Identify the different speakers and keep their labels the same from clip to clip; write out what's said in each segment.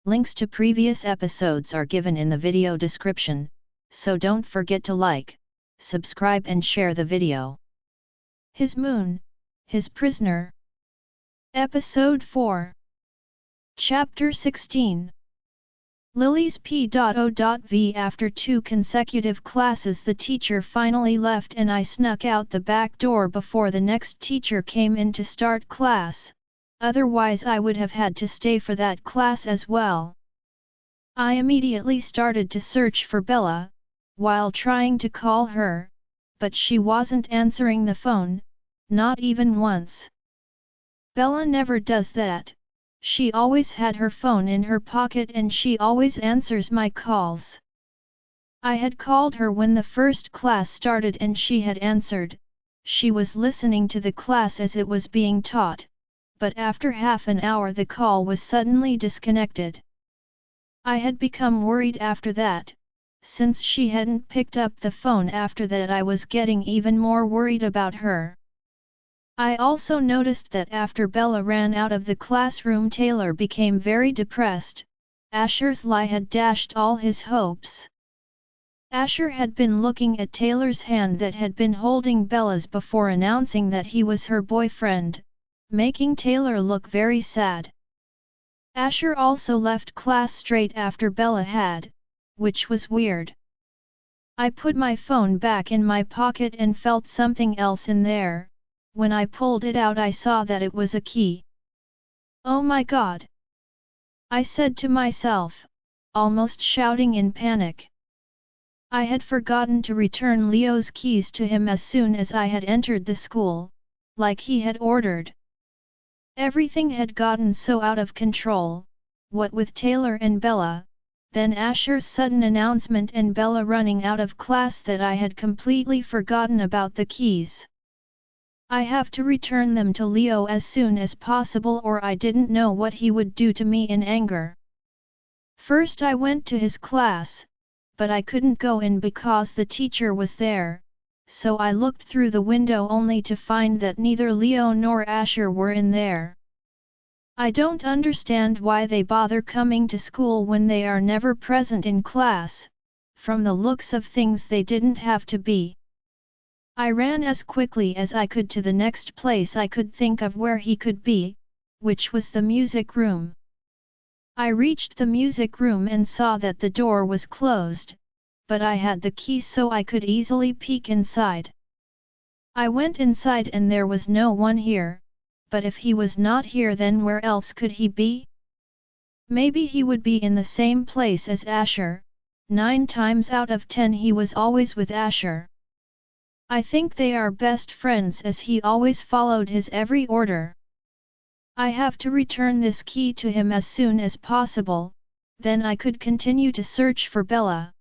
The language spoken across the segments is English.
Speaker 1: Links to previous episodes are given in the video description, so don't forget to like, subscribe and share the video. His Moon, His Prisoner. Episode 4. Chapter 16. Lily's P.O.V. After 2 consecutive classes the teacher finally left and I snuck out the back door before the next teacher came in to start class, otherwise I would have had to stay for that class as well. I immediately started to search for Bella, while trying to call her, but she wasn't answering the phone, not even once. Bella never does that. She always had her phone in her pocket and she always answers my calls. I had called her when the first class started and she had answered. She was listening to the class as it was being taught, but after half an hour the call was suddenly disconnected. I had become worried after that. Since she hadn't picked up the phone after that I was getting even more worried about her. I also noticed that after Bella ran out of the classroom Taylor became very depressed. Asher's lie had dashed all his hopes. Asher had been looking at Taylor's hand that had been holding Bella's before announcing that he was her boyfriend, making Taylor look very sad. Asher also left class straight after Bella had, which was weird. I put my phone back in my pocket and felt something else in there. When I pulled it out I saw that it was a key. Oh my god! I said to myself, almost shouting in panic. I had forgotten to return Leo's keys to him as soon as I had entered the school, like he had ordered. Everything had gotten so out of control, what with Taylor and Bella, then Asher's sudden announcement and Bella running out of class that I had completely forgotten about the keys. I have to return them to Leo as soon as possible or I didn't know what he would do to me in anger. First I went to his class, but I couldn't go in because the teacher was there, so I looked through the window only to find that neither Leo nor Asher were in there. I don't understand why they bother coming to school when they are never present in class. From the looks of things they didn't have to be. I ran as quickly as I could to the next place I could think of where he could be, which was the music room. I reached the music room and saw that the door was closed, but I had the key so I could easily peek inside. I went inside and there was no one here, but if he was not here then where else could he be? Maybe he would be in the same place as Asher. 9 times out of 10 he was always with Asher. I think they are best friends as he always followed his every order. I have to return this key to him as soon as possible, then I could continue to search for Bella.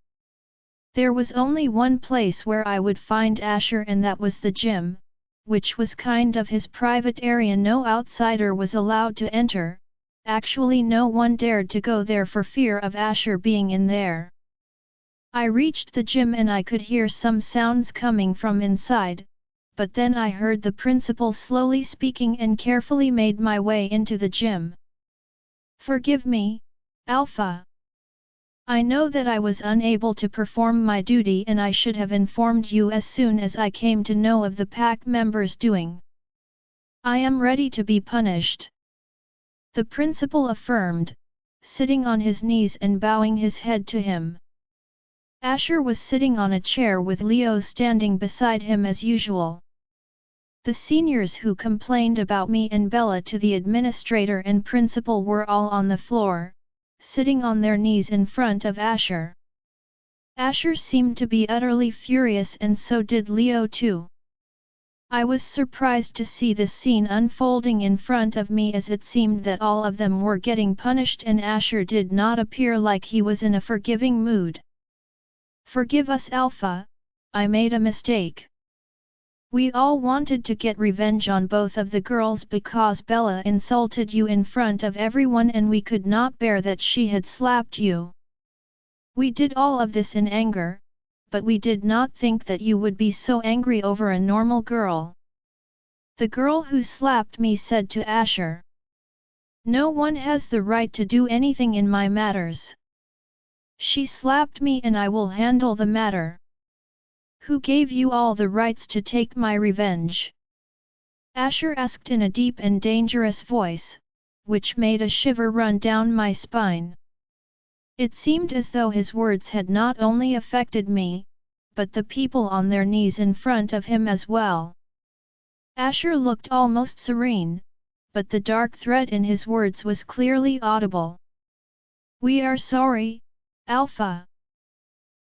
Speaker 1: There was only one place where I would find Asher and that was the gym, which was kind of his private area no outsider was allowed to enter, actually no one dared to go there for fear of Asher being in there. I reached the gym and I could hear some sounds coming from inside, but then I heard the principal slowly speaking and carefully made my way into the gym. Forgive me, Alpha. I know that I was unable to perform my duty and I should have informed you as soon as I came to know of the pack members' doing. I am ready to be punished. The principal affirmed, sitting on his knees and bowing his head to him. Asher was sitting on a chair with Leo standing beside him as usual. The seniors who complained about me and Bella to the administrator and principal were all on the floor, sitting on their knees in front of Asher. Asher seemed to be utterly furious and so did Leo too. I was surprised to see this scene unfolding in front of me as it seemed that all of them were getting punished and Asher did not appear like he was in a forgiving mood. Forgive us Alpha, I made a mistake. We all wanted to get revenge on both of the girls because Bella insulted you in front of everyone and we could not bear that she had slapped you. We did all of this in anger, but we did not think that you would be so angry over a normal girl. The girl who slapped me said to Asher. No one has the right to do anything in my matters. She slapped me and I will handle the matter. Who gave you all the rights to take my revenge? Asher asked in a deep and dangerous voice, which made a shiver run down my spine. It seemed as though his words had not only affected me, but the people on their knees in front of him as well. Asher looked almost serene, but the dark threat in his words was clearly audible. We are sorry, Alpha.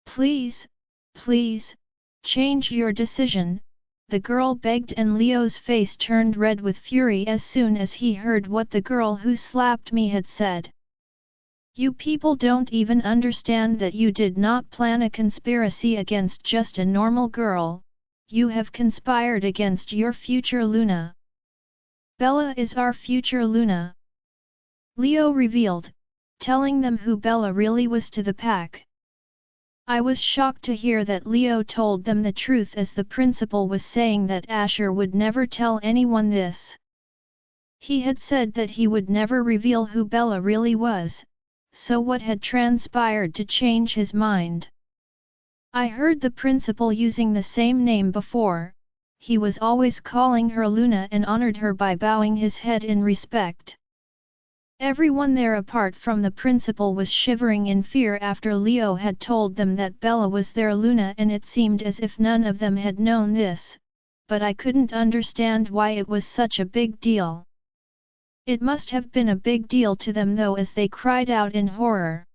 Speaker 1: Please, please, change your decision, the girl begged, and Leo's face turned red with fury as soon as he heard what the girl who slapped me had said. You people don't even understand that you did not plan a conspiracy against just a normal girl, you have conspired against your future Luna. Bella is our future Luna. Leo revealed, telling them who Bella really was to the pack. I was shocked to hear that Leo told them the truth, as the principal was saying that Asher would never tell anyone this. He had said that he would never reveal who Bella really was, so what had transpired to change his mind? I heard the principal using the same name before. He was always calling her Luna and honored her by bowing his head in respect. Everyone there apart from the principal was shivering in fear after Leo had told them that Bella was their Luna, and it seemed as if none of them had known this, but I couldn't understand why it was such a big deal. It must have been a big deal to them though, as they cried out in horror.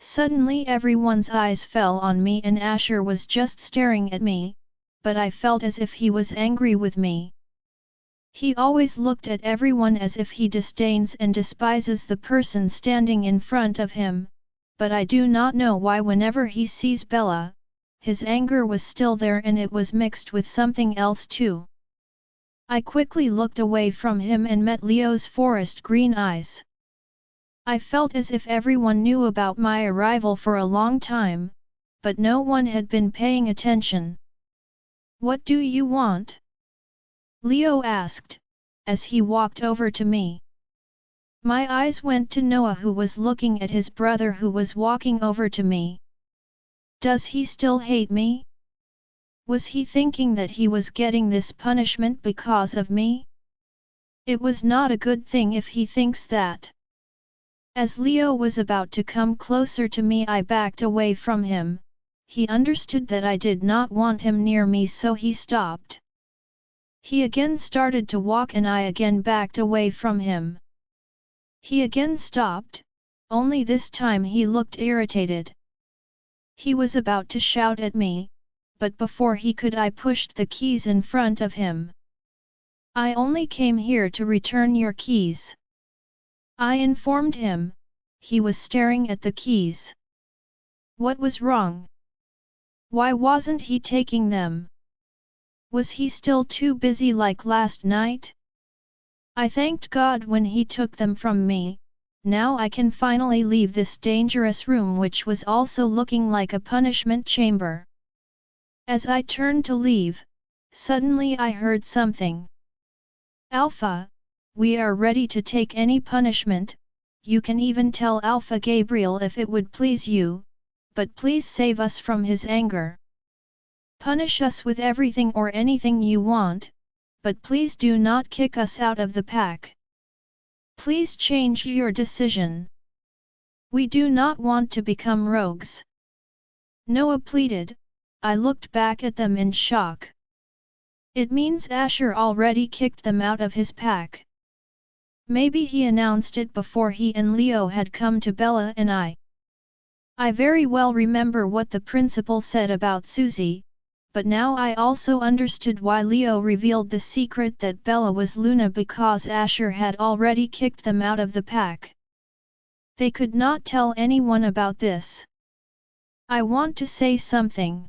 Speaker 1: Suddenly everyone's eyes fell on me and Asher was just staring at me, but I felt as if he was angry with me. He always looked at everyone as if he disdains and despises the person standing in front of him, but I do not know why whenever he sees Bella, his anger was still there, and it was mixed with something else too. I quickly looked away from him and met Leo's forest green eyes. I felt as if everyone knew about my arrival for a long time, but no one had been paying attention. What do you want? Leo asked, as he walked over to me. My eyes went to Noah, who was looking at his brother who was walking over to me. Does he still hate me? Was he thinking that he was getting this punishment because of me? It was not a good thing if he thinks that. As Leo was about to come closer to me, I backed away from him. He understood that I did not want him near me, so he stopped. He again started to walk and I again backed away from him. He again stopped, only this time he looked irritated. He was about to shout at me, but before he could I pushed the keys in front of him. I only came here to return your keys, I informed him. He was staring at the keys. What was wrong? Why wasn't he taking them? Was he still too busy like last night? I thanked God when he took them from me. Now I can finally leave this dangerous room, which was also looking like a punishment chamber. As I turned to leave, suddenly I heard something. Alpha, we are ready to take any punishment. You can even tell Alpha Gabriel if it would please you, but please save us from his anger. Punish us with everything or anything you want, but please do not kick us out of the pack. Please change your decision. We do not want to become rogues. Noah pleaded. I looked back at them in shock. It means Asher already kicked them out of his pack. Maybe he announced it before he and Leo had come to Bella and I. I very well remember what the principal said about Susie, but now I also understood why Leo revealed the secret that Bella was Luna, because Asher had already kicked them out of the pack. They could not tell anyone about this. I want to say something,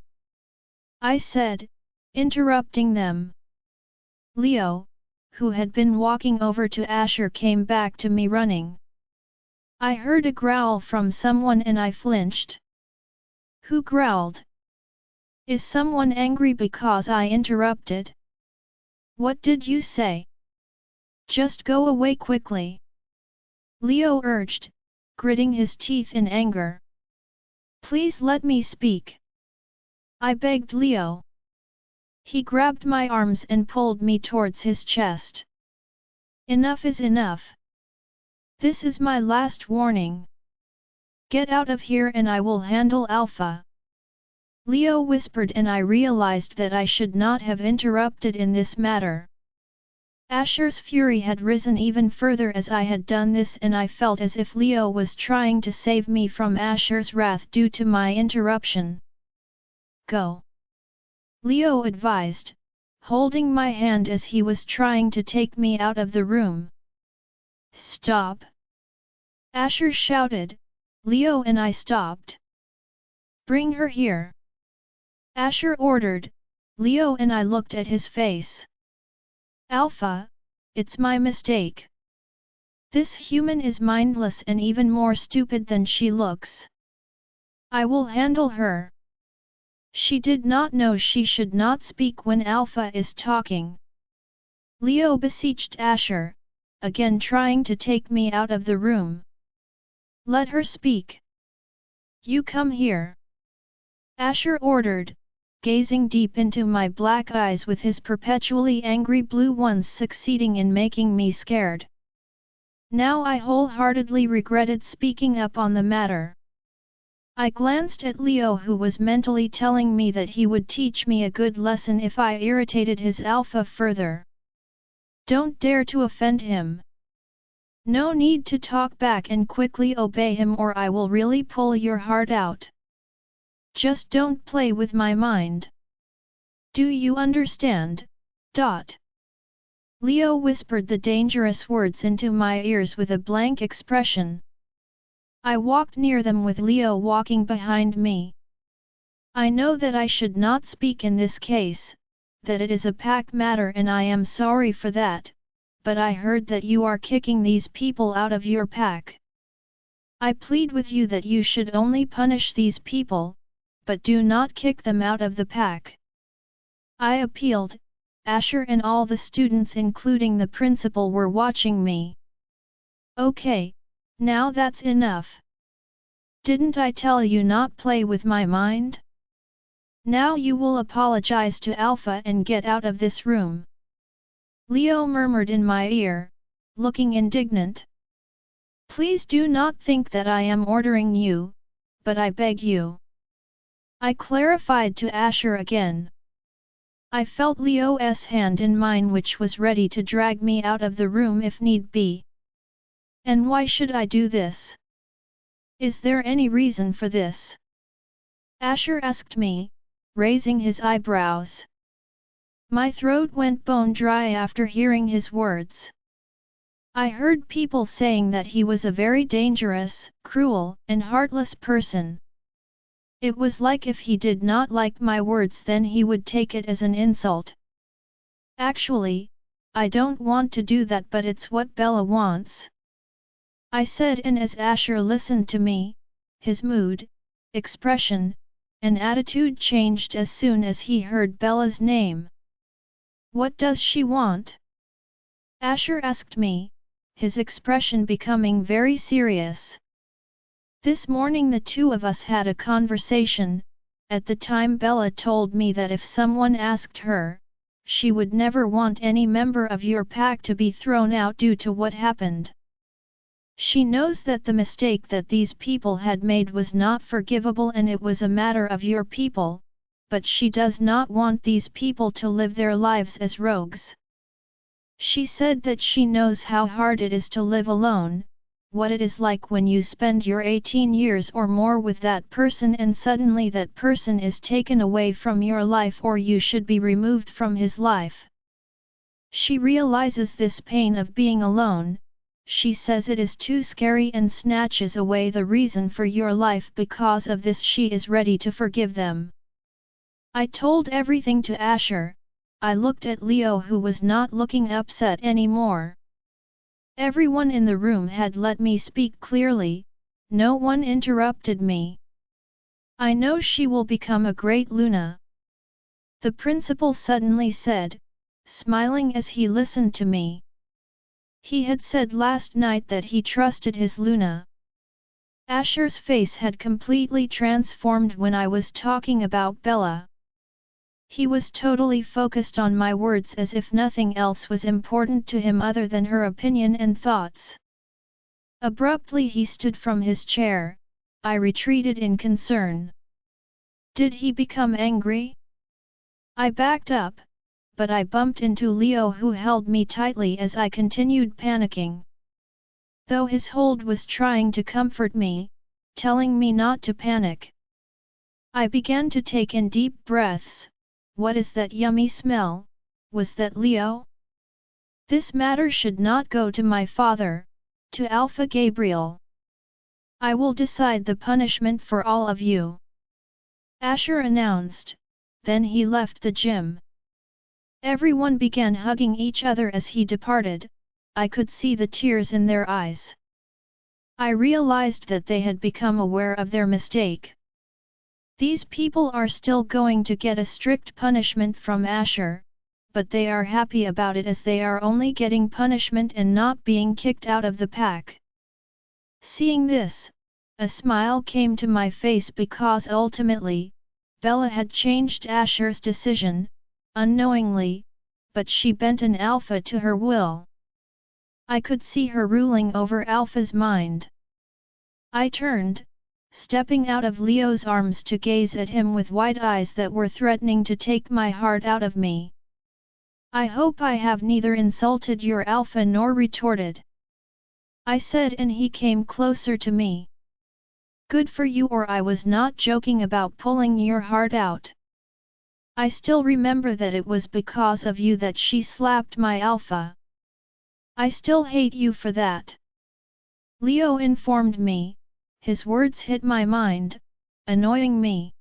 Speaker 1: I said, interrupting them. Leo, who had been walking over to Asher, came back to me running. I heard a growl from someone and I flinched. Who growled? Is someone angry because I interrupted? What did you say? Just go away quickly. Leo urged, gritting his teeth in anger. Please let me speak. I begged Leo. He grabbed my arms and pulled me towards his chest. Enough is enough. This is my last warning. Get out of here and I will handle Alpha. Leo whispered, and I realized that I should not have interrupted in this matter. Asher's fury had risen even further as I had done this, and I felt as if Leo was trying to save me from Asher's wrath due to my interruption. Go. Leo advised, holding my hand as he was trying to take me out of the room. Stop! Asher shouted. Leo and I stopped. Bring her here. Asher ordered. Leo and I looked at his face. Alpha, it's my mistake. This human is mindless and even more stupid than she looks. I will handle her. She did not know she should not speak when Alpha is talking. Leo beseeched Asher, again trying to take me out of the room. Let her speak. You come here. Asher ordered, gazing deep into my black eyes with his perpetually angry blue ones succeeding in making me scared. Now I wholeheartedly regretted speaking up on the matter. I glanced at Leo, who was mentally telling me that he would teach me a good lesson if I irritated his Alpha further. Don't dare to offend him. No need to talk back and quickly obey him, or I will really pull your heart out. Just don't play with my mind. Do you understand? Leo whispered the dangerous words into my ears with a blank expression. I walked near them with Leo walking behind me. I know that I should not speak in this case, that it is a pack matter, and I am sorry for that, but I heard that you are kicking these people out of your pack. I plead with you that you should only punish these people, but do not kick them out of the pack. I appealed. Asher and all the students including the principal were watching me. Okay, now that's enough. Didn't I tell you not play with my mind? Now you will apologize to Alpha and get out of this room. Leo murmured in my ear, looking indignant. Please do not think that I am ordering you, but I beg you. I clarified to Asher again. I felt Leo's hand in mine, which was ready to drag me out of the room if need be. And why should I do this? Is there any reason for this? Asher asked me, raising his eyebrows. My throat went bone dry after hearing his words. I heard people saying that he was a very dangerous, cruel, and heartless person. It was like if he did not like my words, then he would take it as an insult. Actually, I don't want to do that, but it's what Bella wants. I said, and as Asher listened to me, his mood, expression, and attitude changed as soon as he heard Bella's name. What does she want? Asher asked me, his expression becoming very serious. This morning the two of us had a conversation. At the time Bella told me that if someone asked her, she would never want any member of your pack to be thrown out due to what happened. She knows that the mistake that these people had made was not forgivable and it was a matter of your people, but she does not want these people to live their lives as rogues. She said that she knows how hard it is to live alone, what it is like when you spend your 18 years or more with that person and suddenly that person is taken away from your life, or you should be removed from his life. She realizes this pain of being alone. She says it is too scary and snatches away the reason for your life. Because of this she is ready to forgive them. I told everything to Asher. I looked at Leo, who was not looking upset anymore. Everyone in the room had let me speak clearly, no one interrupted me. I know she will become a great Luna. The principal suddenly said, smiling as he listened to me. He had said last night that he trusted his Luna. Asher's face had completely transformed when I was talking about Bella. He was totally focused on my words as if nothing else was important to him other than her opinion and thoughts. Abruptly he stood from his chair. I retreated in concern. Did he become angry? I backed up, but I bumped into Leo, who held me tightly as I continued panicking. Though his hold was trying to comfort me, telling me not to panic. I began to take in deep breaths. What is that yummy smell? Was that Leo? This matter should not go to my father, to Alpha Gabriel. I will decide the punishment for all of you, Asher announced. Then he left the gym. Everyone began hugging each other as he departed. I could see the tears in their eyes. I realized that they had become aware of their mistake. These people are still going to get a strict punishment from Asher, but they are happy about it as they are only getting punishment and not being kicked out of the pack. Seeing this, a smile came to my face because ultimately, Bella had changed Asher's decision, unknowingly, but she bent an Alpha to her will. I could see her ruling over Alpha's mind. I turned, stepping out of Leo's arms to gaze at him with wide eyes that were threatening to take my heart out of me. I hope I have neither insulted your Alpha nor retorted, I said, and he came closer to me. Good for you, or I was not joking about pulling your heart out. I still remember that it was because of you that she slapped my Alpha. I still hate you for that, Leo informed me. His words hit my mind, annoying me.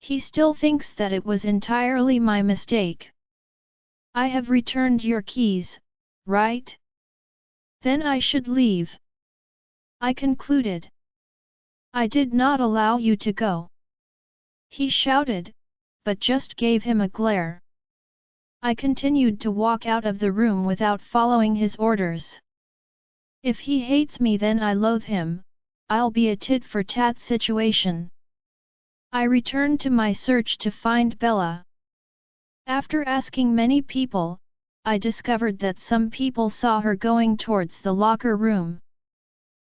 Speaker 1: He still thinks that it was entirely my mistake. I have returned your keys, right? Then I should leave, I concluded. I did not allow you to go, he shouted, but just gave him a glare. I continued to walk out of the room without following his orders. If he hates me, then I loathe him. I'll be a tit-for-tat situation. I returned to my search to find Bella. After asking many people, I discovered that some people saw her going towards the locker room.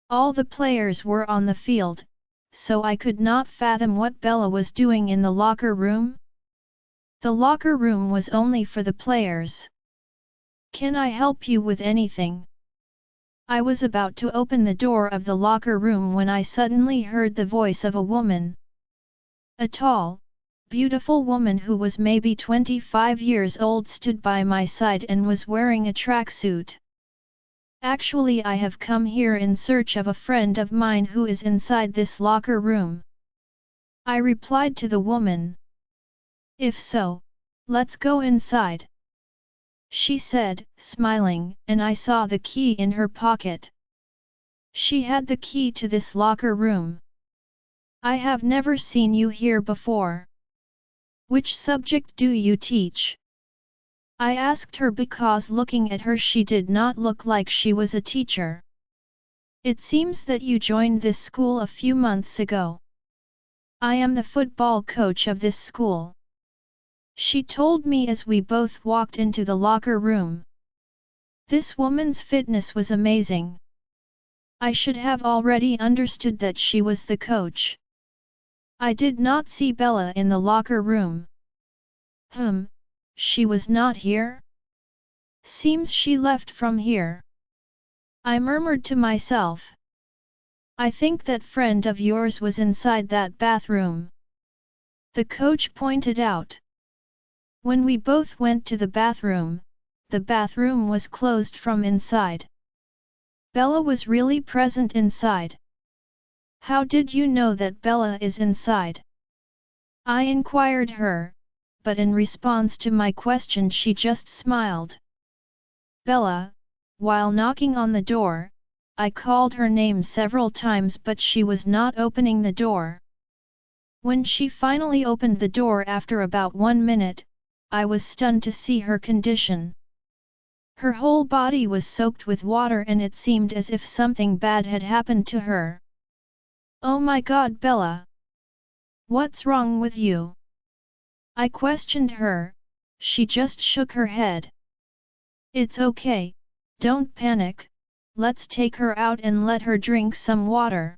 Speaker 1: All the players were on the field, so I could not fathom what Bella was doing in the locker room. The locker room was only for the players. Can I help you with anything? I was about to open the door of the locker room when I suddenly heard the voice of a woman. A tall, beautiful woman who was maybe 25 years old stood by my side and was wearing a tracksuit. Actually, I have come here in search of a friend of mine who is inside this locker room, I replied to the woman. If so, let's go inside, she said, smiling, and I saw the key in her pocket. She had the key to this locker room. I have never seen you here before. Which subject do you teach? I asked her because looking at her she did not look like she was a teacher. It seems that you joined this school a few months ago. I am the football coach of this school, she told me as we both walked into the locker room. This woman's fitness was amazing. I should have already understood that she was the coach. I did not see Bella in the locker room. She was not here? Seems she left from here, I murmured to myself. I think that friend of yours was inside that bathroom, the coach pointed out. When we both went to the bathroom was closed from inside. Bella was really present inside. How did you know that Bella is inside? I inquired her, but in response to my question she just smiled. Bella, while knocking on the door, I called her name several times but she was not opening the door. When she finally opened the door after about 1 minute, I was stunned to see her condition. Her whole body was soaked with water and it seemed as if something bad had happened to her. "Oh my god, Bella! What's wrong with you?" I questioned her. She just shook her head. "It's okay, don't panic, let's take her out and let her drink some water,"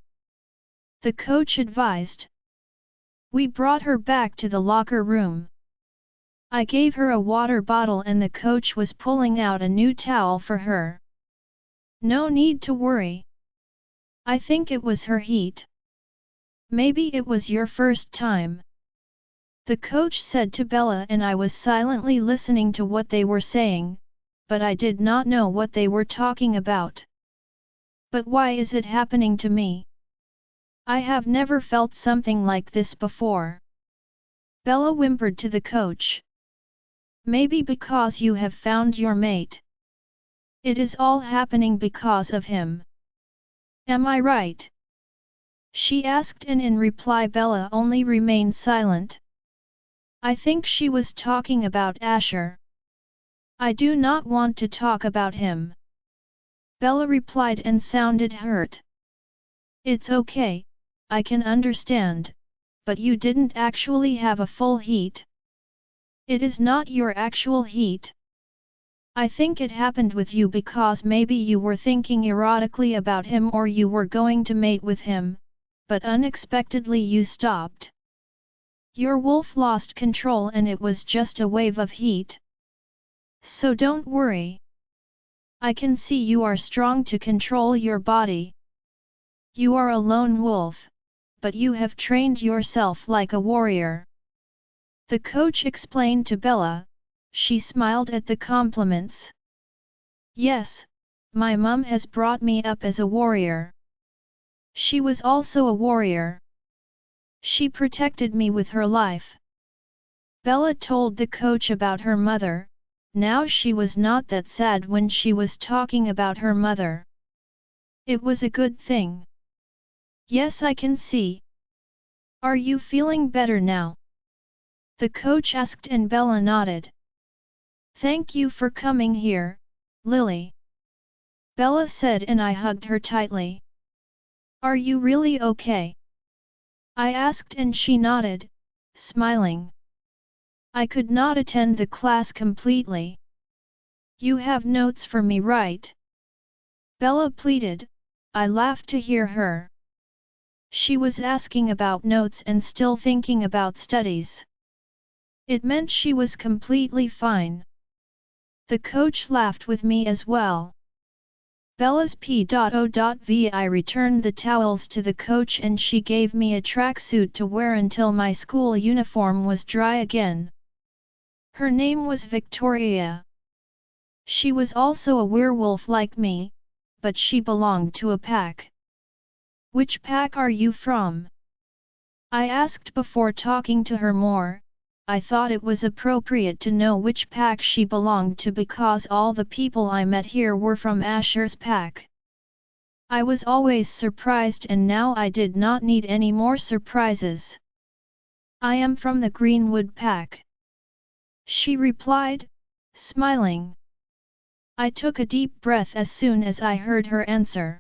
Speaker 1: the coach advised. We brought her back to the locker room. I gave her a water bottle and the coach was pulling out a new towel for her. "No need to worry. I think it was her heat. Maybe it was your first time," the coach said to Bella, and I was silently listening to what they were saying, but I did not know what they were talking about. "But why is it happening to me? I have never felt something like this before," Bella whimpered to the coach. "Maybe because you have found your mate. It is all happening because of him. Am I right?" she asked, and in reply Bella only remained silent. I think she was talking about Asher. "I do not want to talk about him," Bella replied and sounded hurt. "It's okay, I can understand, but you didn't actually have a full heat. It is not your actual heat. I think it happened with you because maybe you were thinking erotically about him or you were going to mate with him, but unexpectedly you stopped. Your wolf lost control and it was just a wave of heat. So don't worry. I can see you are strong to control your body. You are a lone wolf, but you have trained yourself like a warrior," the coach explained to Bella. She smiled at the compliments. "Yes, my mum has brought me up as a warrior. She was also a warrior. She protected me with her life." Bella told the coach about her mother. Now she was not that sad when she was talking about her mother. It was a good thing. "Yes, I can see. Are you feeling better now?" the coach asked, and Bella nodded. "Thank you for coming here, Lily," Bella said, and I hugged her tightly. "Are you really okay?" I asked, and she nodded, smiling. "I could not attend the class completely. You have notes for me, right?" Bella pleaded. I laughed to hear her. She was asking about notes and still thinking about studies. It meant she was completely fine. The coach laughed with me as well. Bella's P.O.V. I returned the towels to the coach and she gave me a tracksuit to wear until my school uniform was dry again. Her name was Victoria. She was also a werewolf like me, but she belonged to a pack. "Which pack are you from?" I asked before talking to her more. I thought it was appropriate to know which pack she belonged to because all the people I met here were from Asher's pack. I was always surprised and now I did not need any more surprises. "I am from the Greenwood pack," she replied, smiling. I took a deep breath as soon as I heard her answer.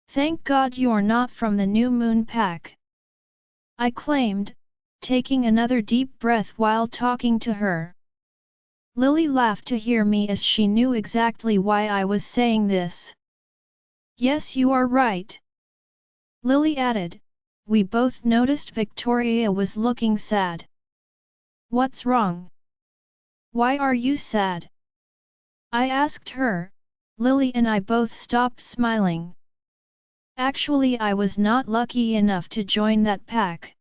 Speaker 1: "Thank God you're not from the New Moon pack," I claimed, taking another deep breath while talking to her. Lily laughed to hear me as she knew exactly why I was saying this. "Yes, you are right," Lily added. We both noticed Victoria was looking sad. "What's wrong? Why are you sad?" I asked her. Lily and I both stopped smiling. Actually, I was not lucky enough to join that pack.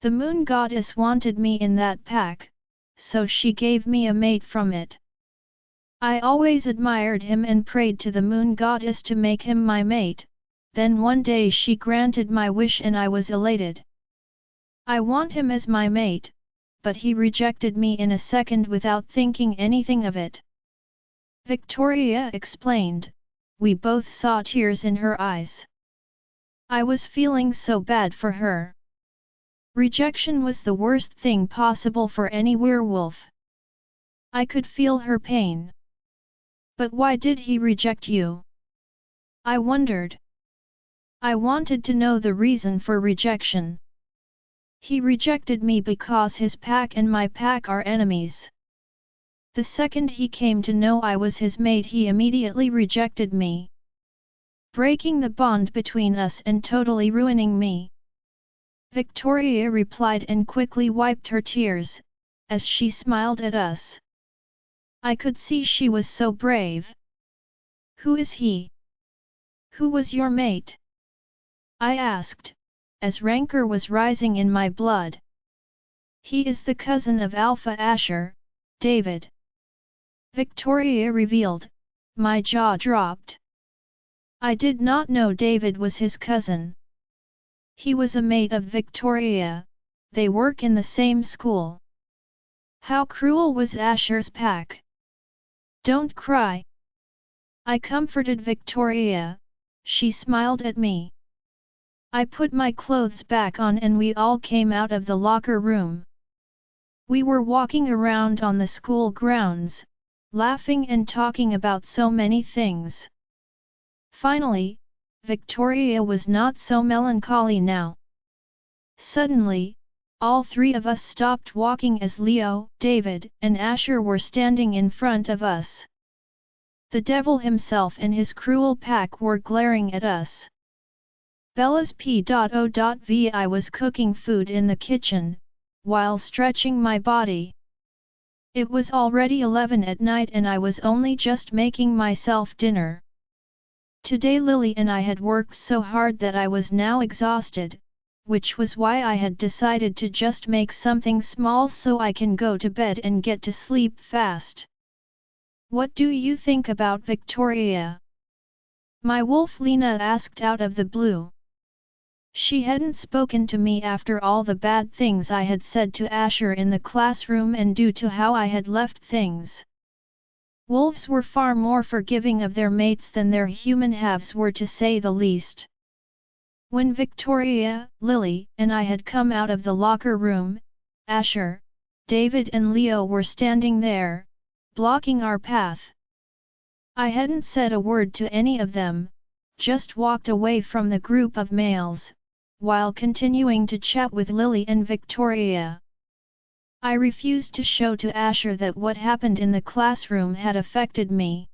Speaker 1: The moon goddess wanted me in that pack, so she gave me a mate from it. I always admired him and prayed to the moon goddess to make him my mate, then one day she granted my wish and I was elated. I want him as my mate, but he rejected me in a second without thinking anything of it. Victoria explained. We both saw tears in her eyes. I was feeling so bad for her. Rejection was the worst thing possible for any werewolf. I could feel her pain. But why did he reject you? I wondered. I wanted to know the reason for rejection. He rejected me because his pack and my pack are enemies. The second he came to know I was his mate, he immediately rejected me, breaking the bond between us and totally ruining me. Victoria replied and quickly wiped her tears, as she smiled at us. I could see she was so brave. Who is he? Who was your mate? I asked, as rancor was rising in my blood. He is the cousin of Alpha Asher, David. Victoria revealed. My jaw dropped. I did not know David was his cousin. He was a mate of Victoria, they work in the same school. How cruel was Asher's pack! Don't cry. I comforted Victoria, she smiled at me. I put my clothes back on and we all came out of the locker room. We were walking around on the school grounds, laughing and talking about so many things. Finally, Victoria was not so melancholy now. Suddenly, all three of us stopped walking as Leo, David, and Asher were standing in front of us. The devil himself and his cruel pack were glaring at us. Bella's P.O.V. I was cooking food in the kitchen, while stretching my body. It was already 11 at night and I was only just making myself dinner. Today Lily and I had worked so hard that I was now exhausted, which was why I had decided to just make something small so I can go to bed and get to sleep fast. What do you think about Victoria? My wolf Lena asked out of the blue. She hadn't spoken to me after all the bad things I had said to Asher in the classroom and due to how I had left things. Wolves were far more forgiving of their mates than their human halves were, to say the least. When Victoria, Lily, and I had come out of the locker room, Asher, David and Leo were standing there, blocking our path. I hadn't said a word to any of them, just walked away from the group of males, while continuing to chat with Lily and Victoria. I refused to show to Asher that what happened in the classroom had affected me.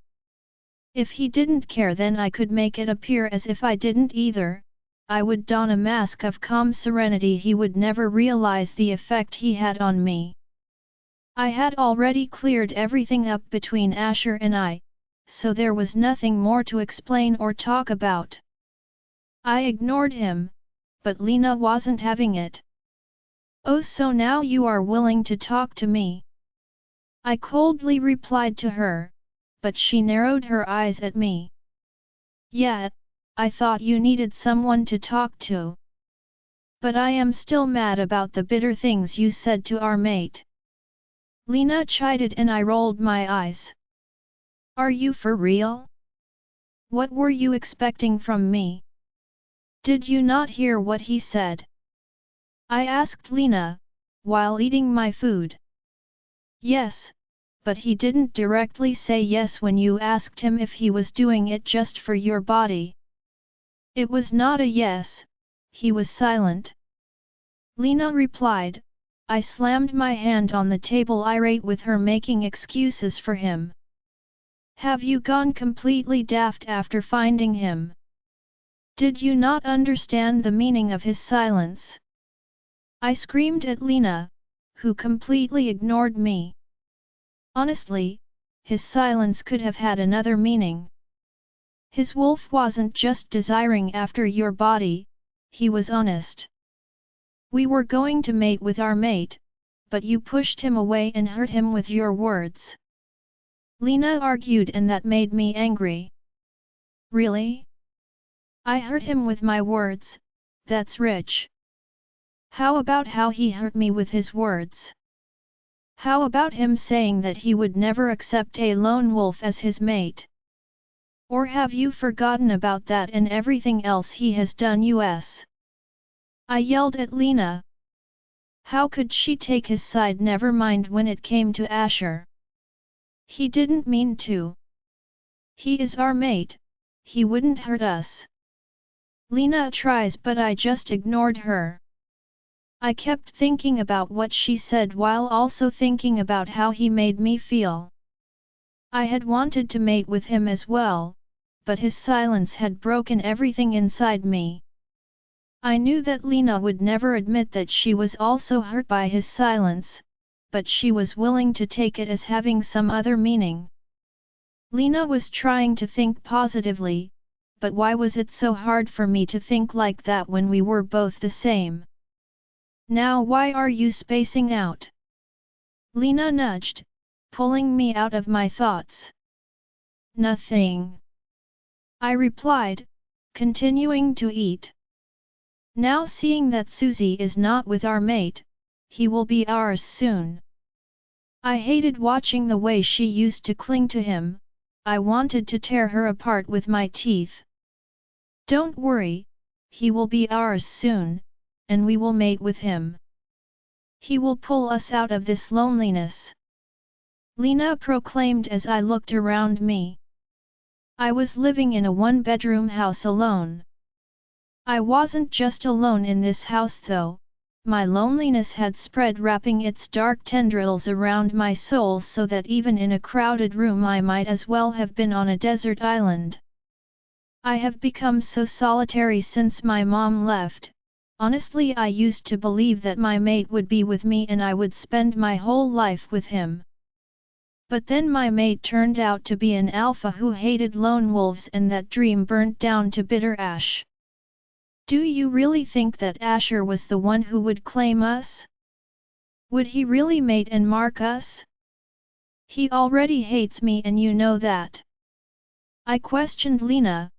Speaker 1: If he didn't care, then I could make it appear as if I didn't either. I would don a mask of calm serenity. He would never realize the effect he had on me. I had already cleared everything up between Asher and I, so there was nothing more to explain or talk about. I ignored him, but Lena wasn't having it. Oh, so now you are willing to talk to me? I coldly replied to her, but she narrowed her eyes at me. Yeah, I thought you needed someone to talk to. But I am still mad about the bitter things you said to our mate. Lena chided and I rolled my eyes. Are you for real? What were you expecting from me? Did you not hear what he said? I asked Lena, while eating my food. Yes, but he didn't directly say yes when you asked him if he was doing it just for your body. It was not a yes, he was silent. Lena replied. I slammed my hand on the table, irate with her making excuses for him. Have you gone completely daft after finding him? Did you not understand the meaning of his silence? I screamed at Lena, who completely ignored me. Honestly, his silence could have had another meaning. His wolf wasn't just desiring after your body, he was honest. We were going to mate with our mate, but you pushed him away and hurt him with your words. Lena argued, and that made me angry. Really? I hurt him with my words? That's rich. How about how he hurt me with his words? How about him saying that he would never accept a lone wolf as his mate? Or have you forgotten about that and everything else he has done? I yelled at Lena. How could she take his side? Never mind when it came to Asher. He didn't mean to. He is our mate, he wouldn't hurt us. Lena tries, but I just ignored her. I kept thinking about what she said while also thinking about how he made me feel. I had wanted to mate with him as well, but his silence had broken everything inside me. I knew that Lena would never admit that she was also hurt by his silence, but she was willing to take it as having some other meaning. Lena was trying to think positively, but why was it so hard for me to think like that when we were both the same? Now why are you spacing out? Lena nudged, pulling me out of my thoughts. Nothing. I replied, continuing to eat. Now seeing that Susie is not with our mate, he will be ours soon. I hated watching the way she used to cling to him, I wanted to tear her apart with my teeth. Don't worry, he will be ours soon, and we will mate with him. He will pull us out of this loneliness. Lena proclaimed as I looked around me. I was living in a one-bedroom house alone. I wasn't just alone in this house though, my loneliness had spread, wrapping its dark tendrils around my soul so that even in a crowded room I might as well have been on a desert island. I have become so solitary since my mom left. Honestly, I used to believe that my mate would be with me and I would spend my whole life with him. But then my mate turned out to be an alpha who hated lone wolves, and that dream burnt down to bitter ash. Do you really think that Asher was the one who would claim us? Would he really mate and mark us? He already hates me and you know that. I questioned Lena,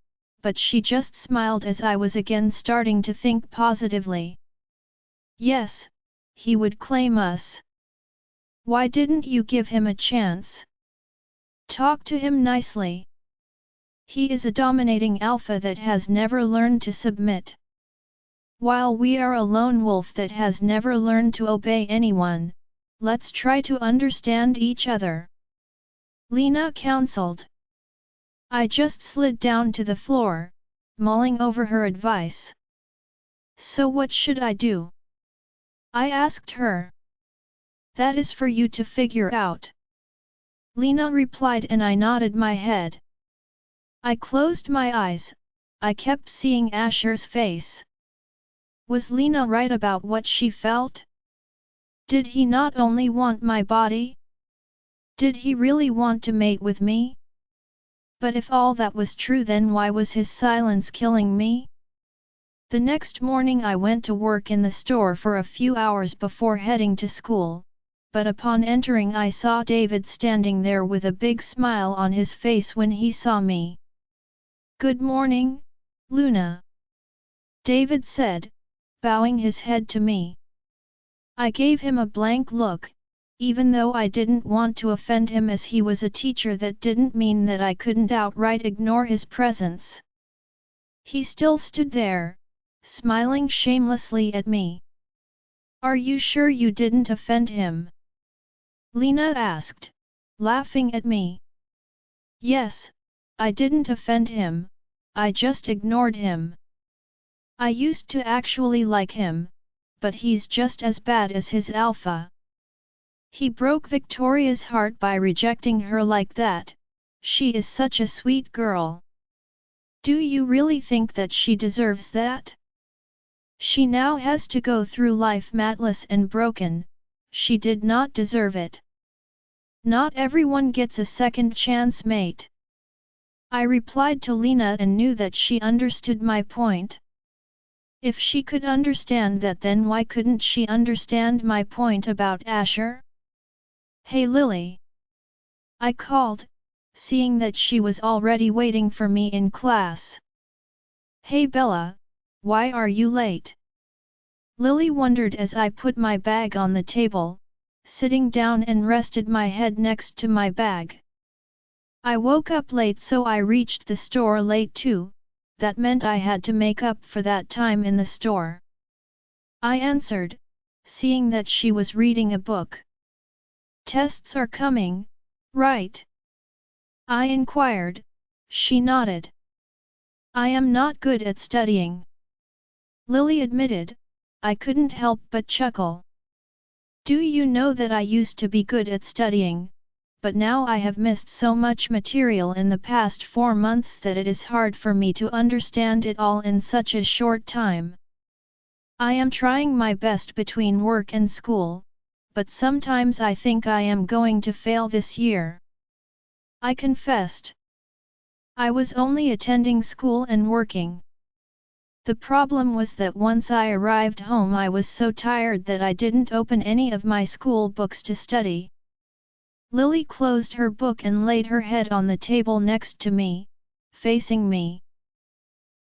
Speaker 1: but she just smiled as I was again starting to think positively. Yes, he would claim us. Why didn't you give him a chance? Talk to him nicely. He is a dominating alpha that has never learned to submit. While we are a lone wolf that has never learned to obey anyone, let's try to understand each other. Lena counseled. I just slid down to the floor, mulling over her advice. So what should I do? I asked her. That is for you to figure out. Lena replied, and I nodded my head. I closed my eyes, I kept seeing Asher's face. Was Lena right about what she felt? Did he not only want my body? Did he really want to mate with me? But if all that was true, then why was his silence killing me? The next morning I went to work in the store for a few hours before heading to school, but upon entering I saw David standing there with a big smile on his face when he saw me. Good morning, Luna. David said, bowing his head to me. I gave him a blank look, even though I didn't want to offend him, as he was a teacher. That didn't mean that I couldn't outright ignore his presence. He still stood there, smiling shamelessly at me. Are you sure you didn't offend him? Lena asked, laughing at me. Yes, I didn't offend him, I just ignored him. I used to actually like him, but he's just as bad as his alpha. He broke Victoria's heart by rejecting her like that. She is such a sweet girl. Do you really think that she deserves that? She now has to go through life matless and broken. She did not deserve it. Not everyone gets a second chance, mate. I replied to Lena and knew that she understood my point. If she could understand that, then why couldn't she understand my point about Asher? Hey Lily! I called, seeing that she was already waiting for me in class. Hey Bella, why are you late? Lily wondered as I put my bag on the table, sitting down and rested my head next to my bag. I woke up late, so I reached the store late too. That meant I had to make up for that time in the store. I answered, seeing that she was reading a book. Tests are coming, right? I inquired, She nodded. I am not good at studying, Lily admitted. I couldn't help but chuckle. Do you know that I used to be good at studying, but now I have missed so much material in the past 4 months that it is hard for me to understand it all in such a short time. I am trying my best between work and school, but sometimes I think I am going to fail this year, I confessed. I was only attending school and working. The problem was that once I arrived home I was so tired that I didn't open any of my school books to study. Lily closed her book and laid her head on the table next to me, facing me.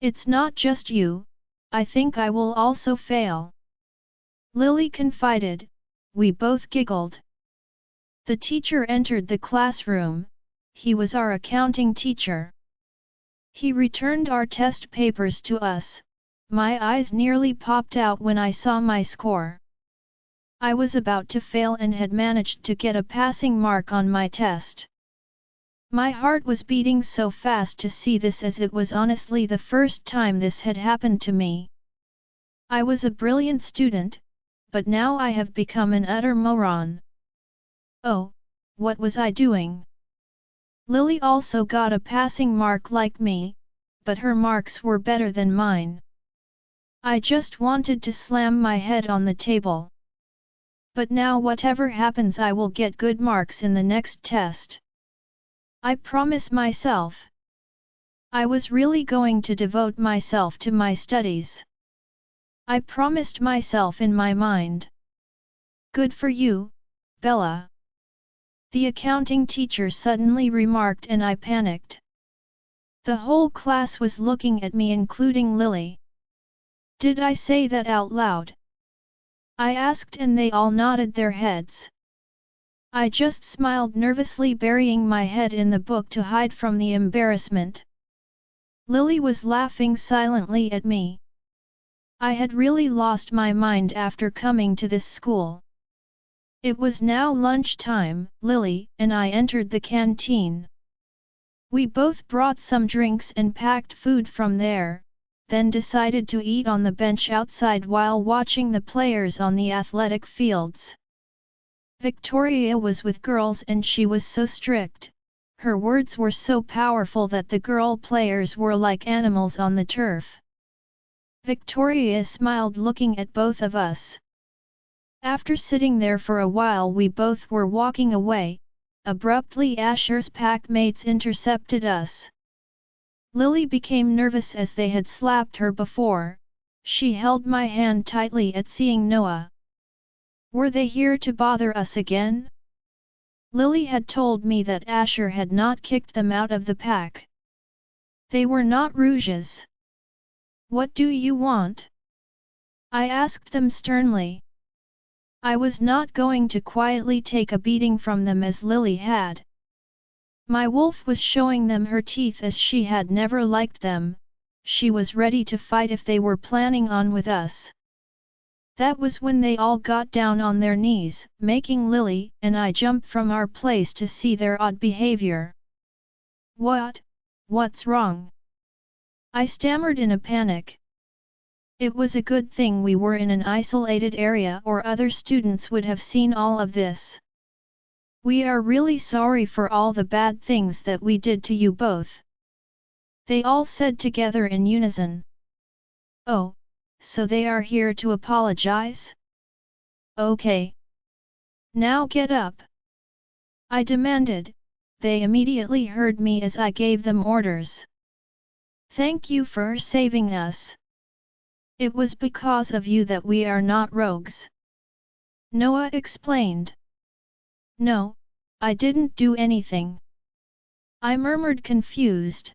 Speaker 1: It's not just you, I think I will also fail, Lily confided. We both giggled. The teacher entered the classroom. He was our accounting teacher. He returned our test papers to us. My eyes nearly popped out when I saw my score. I was about to fail and had managed to get a passing mark on my test. My heart was beating so fast to see this, as it was honestly the first time this had happened to me. I was a brilliant student, but now I have become an utter moron. Oh, what was I doing? Lily also got a passing mark like me, but her marks were better than mine. I just wanted to slam my head on the table. But now whatever happens I will get good marks in the next test. I promise myself. I was really going to devote myself to my studies. I promised myself in my mind. Good for you, Bella, the accounting teacher suddenly remarked, and I panicked. The whole class was looking at me, including Lily. Did I say that out loud? I asked, and they all nodded their heads. I just smiled nervously, burying my head in the book to hide from the embarrassment. Lily was laughing silently at me. I had really lost my mind after coming to this school. It was now lunchtime. Lily and I entered the canteen. We both brought some drinks and packed food from there, then decided to eat on the bench outside while watching the players on the athletic fields. Victoria was with girls and she was so strict. Her words were so powerful that the girl players were like animals on the turf. Victoria smiled, looking at both of us. After sitting there for a while we both were walking away. Abruptly Asher's pack mates intercepted us. Lily became nervous as they had slapped her before. She held my hand tightly at seeing Noah. Were they here to bother us again? Lily had told me that Asher had not kicked them out of the pack. They were not rouges. What do you want? I asked them sternly. I was not going to quietly take a beating from them as Lily had. My wolf was showing them her teeth as she had never liked them. She was ready to fight if they were planning on with us. That was when they all got down on their knees, making Lily and I jump from our place to see their odd behavior. What's wrong? I stammered in a panic. It was a good thing we were in an isolated area, or other students would have seen all of this. We are really sorry for all the bad things that we did to you both, they all said together in unison. Oh, so they are here to apologize? Okay. Now get up, I demanded. They immediately heard me as I gave them orders. Thank you for saving us. It was because of you that we are not rogues, Noah explained. No, I didn't do anything, I murmured, confused.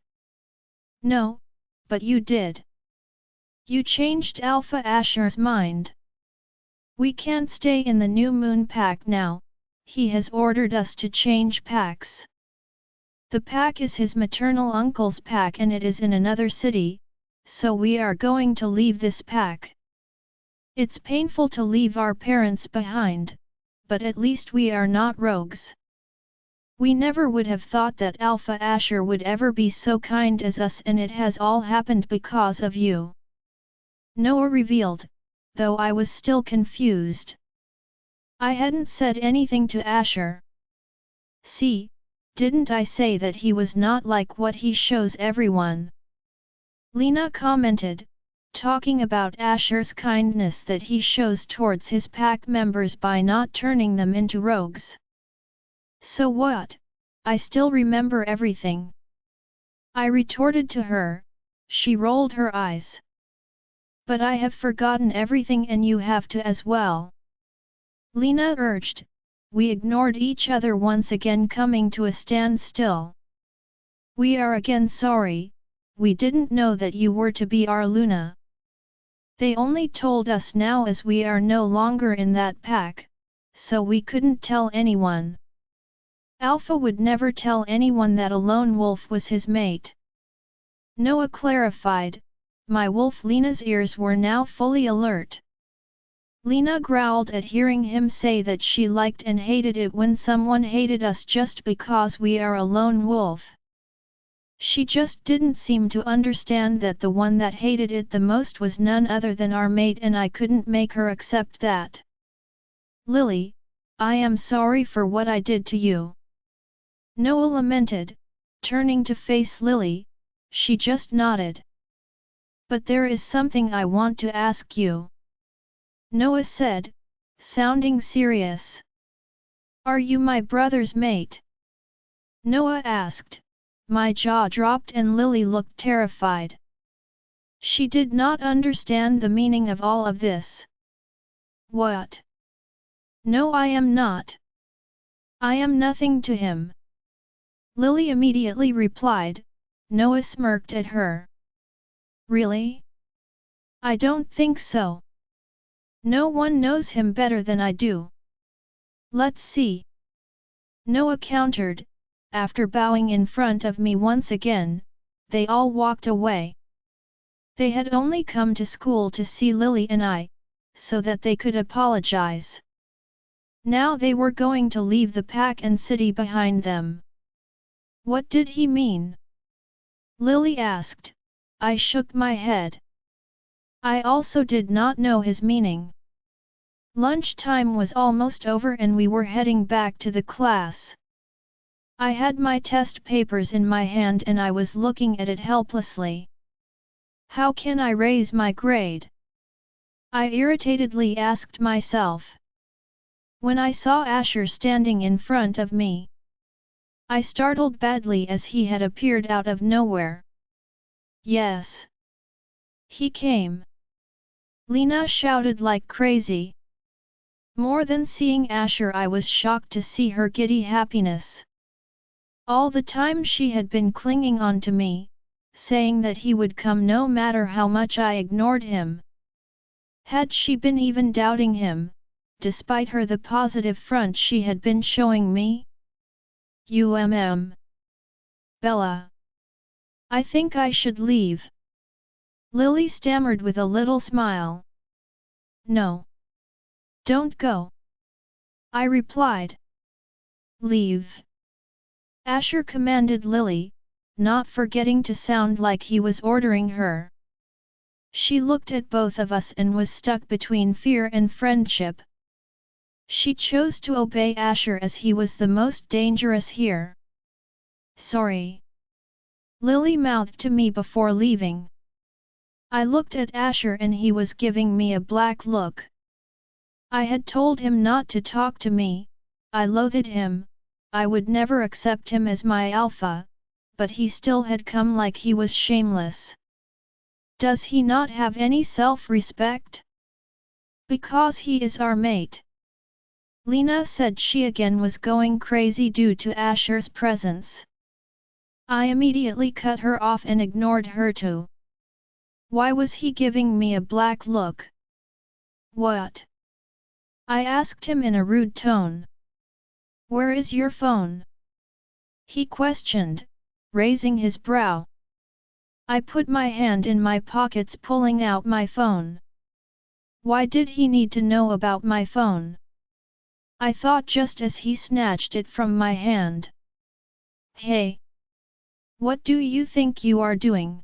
Speaker 1: No, but you did. You changed Alpha Asher's mind. We can't stay in the New Moon pack now, he has ordered us to change packs. The pack is his maternal uncle's pack and it is in another city, so we are going to leave this pack. It's painful to leave our parents behind, but at least we are not rogues. We never would have thought that Alpha Asher would ever be so kind as us, and it has all happened because of you," Noah revealed, though I was still confused. I hadn't said anything to Asher. See, didn't I say that he was not like what he shows everyone? Lena commented, talking about Asher's kindness that he shows towards his pack members by not turning them into rogues. So what? I still remember everything, I retorted to her. She rolled her eyes. But I have forgotten everything, and you have to as well, Lena urged. We ignored each other once again, coming to a standstill. We are again sorry, we didn't know that you were to be our Luna. They only told us now as we are no longer in that pack, so we couldn't tell anyone. Alpha would never tell anyone that a lone wolf was his mate, Noah clarified. My wolf Lena's ears were now fully alert. Lena growled at hearing him say that she liked and hated it when someone hated us just because we are a lone wolf. She just didn't seem to understand that the one that hated it the most was none other than our mate, and I couldn't make her accept that. Lily, I am sorry for what I did to you, Noah lamented, turning to face Lily. She just nodded. But there is something I want to ask you, Noah said, sounding serious. Are you my brother's mate? Noah asked. My jaw dropped and Lily looked terrified. She did not understand the meaning of all of this. What? No, I am not. I am nothing to him, Lily immediately replied. Noah smirked at her. Really? I don't think so. No one knows him better than I do. Let's see, Noah countered. After bowing in front of me once again, they all walked away. They had only come to school to see Lily and I, so that they could apologize. Now they were going to leave the pack and city behind them. What did he mean? Lily asked. I shook my head. I also did not know his meaning. Lunchtime was almost over and we were heading back to the class. I had my test papers in my hand and I was looking at it helplessly. How can I raise my grade? I irritatedly asked myself. When I saw Asher standing in front of me, I startled badly as he had appeared out of nowhere. Yes. He came. Lena shouted like crazy. More than seeing Asher, I was shocked to see her giddy happiness. All the time she had been clinging on to me, saying that he would come no matter how much I ignored him. Had she been even doubting him, despite her the positive front she had been showing me? Bella. I think I should leave, Lily stammered with a little smile. No. Don't go, I replied. Leave, Asher commanded Lily, not forgetting to sound like he was ordering her. She looked at both of us and was stuck between fear and friendship. She chose to obey Asher as he was the most dangerous here. Sorry, Lily mouthed to me before leaving. I looked at Asher and he was giving me a black look. I had told him not to talk to me. I loathed him. I would never accept him as my alpha, but he still had come like he was shameless. Does he not have any self-respect? Because he is our mate, Lena said. She again was going crazy due to Asher's presence. I immediately cut her off and ignored her too. Why was he giving me a black look? What? I asked him in a rude tone. Where is your phone? He questioned, raising his brow. I put my hand in my pockets, pulling out my phone. Why did he need to know about my phone? I thought just as he snatched it from my hand. "Hey! What do you think you are doing?"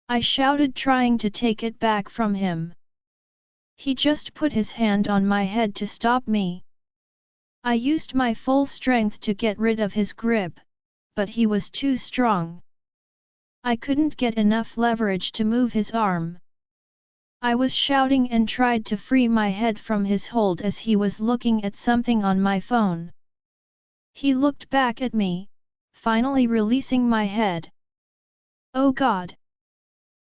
Speaker 1: I shouted, trying to take it back from him. He just put his hand on my head to stop me. I used my full strength to get rid of his grip, but he was too strong. I couldn't get enough leverage to move his arm. I was shouting and tried to free my head from his hold as he was looking at something on my phone. He looked back at me, finally releasing my head. Oh God!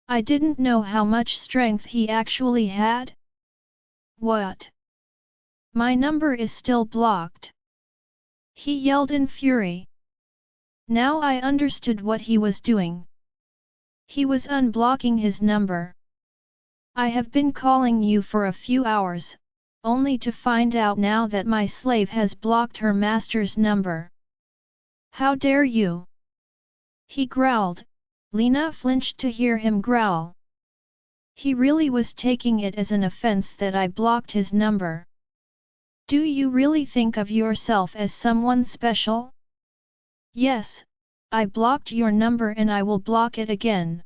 Speaker 1: I didn't know how much strength he actually had. What? My number is still blocked! He yelled in fury. Now I understood what he was doing. He was unblocking his number. I have been calling you for a few hours, only to find out now that my slave has blocked her master's number. How dare you? He growled. Lena flinched to hear him growl. He really was taking it as an offense that I blocked his number. Do you really think of yourself as someone special? Yes, I blocked your number and I will block it again.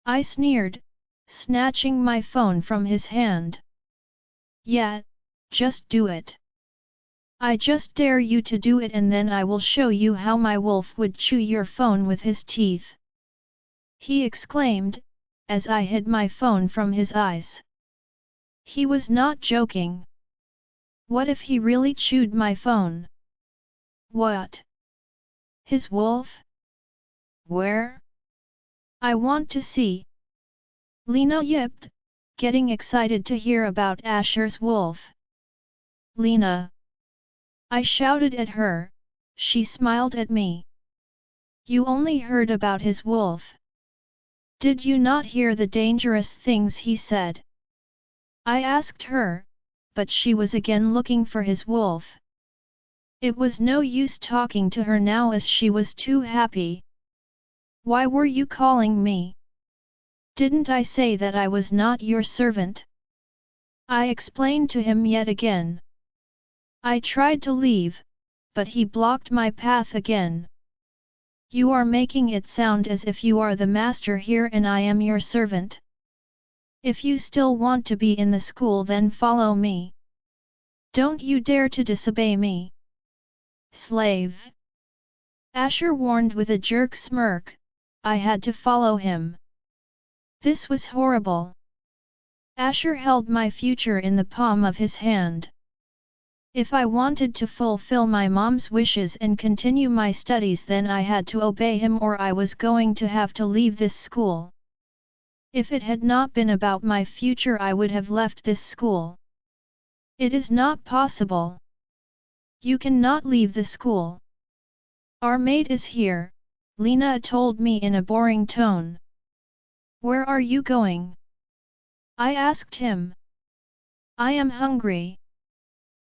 Speaker 1: I sneered, snatching my phone from his hand. Yeah, just do it. I just dare you to do it, and then I will show you how my wolf would chew your phone with his teeth. He exclaimed, as I hid my phone from his eyes. He was not joking. What if he really chewed my phone? What? His wolf? Where? I want to see. Lena yipped, getting excited to hear about Asher's wolf. Lena! I shouted at her. She smiled at me. You only heard about his wolf. Did you not hear the dangerous things he said? I asked her, but she was again looking for his wolf. It was no use talking to her now as she was too happy. Why were you calling me? Didn't I say that I was not your servant? I explained to him yet again. I tried to leave, but he blocked my path again. You are making it sound as if you are the master here and I am your servant. If you still want to be in the school, then follow me. Don't you dare to disobey me. Slave! Asher warned with a jerk smirk. I had to follow him. This was horrible. Asher held my future in the palm of his hand. If I wanted to fulfill my mom's wishes and continue my studies, then I had to obey him, or I was going to have to leave this school. If it had not been about my future, I would have left this school. It is not possible. You cannot leave the school. Our maid is here, Lena told me in a boring tone. Where are you going? I asked him. I am hungry.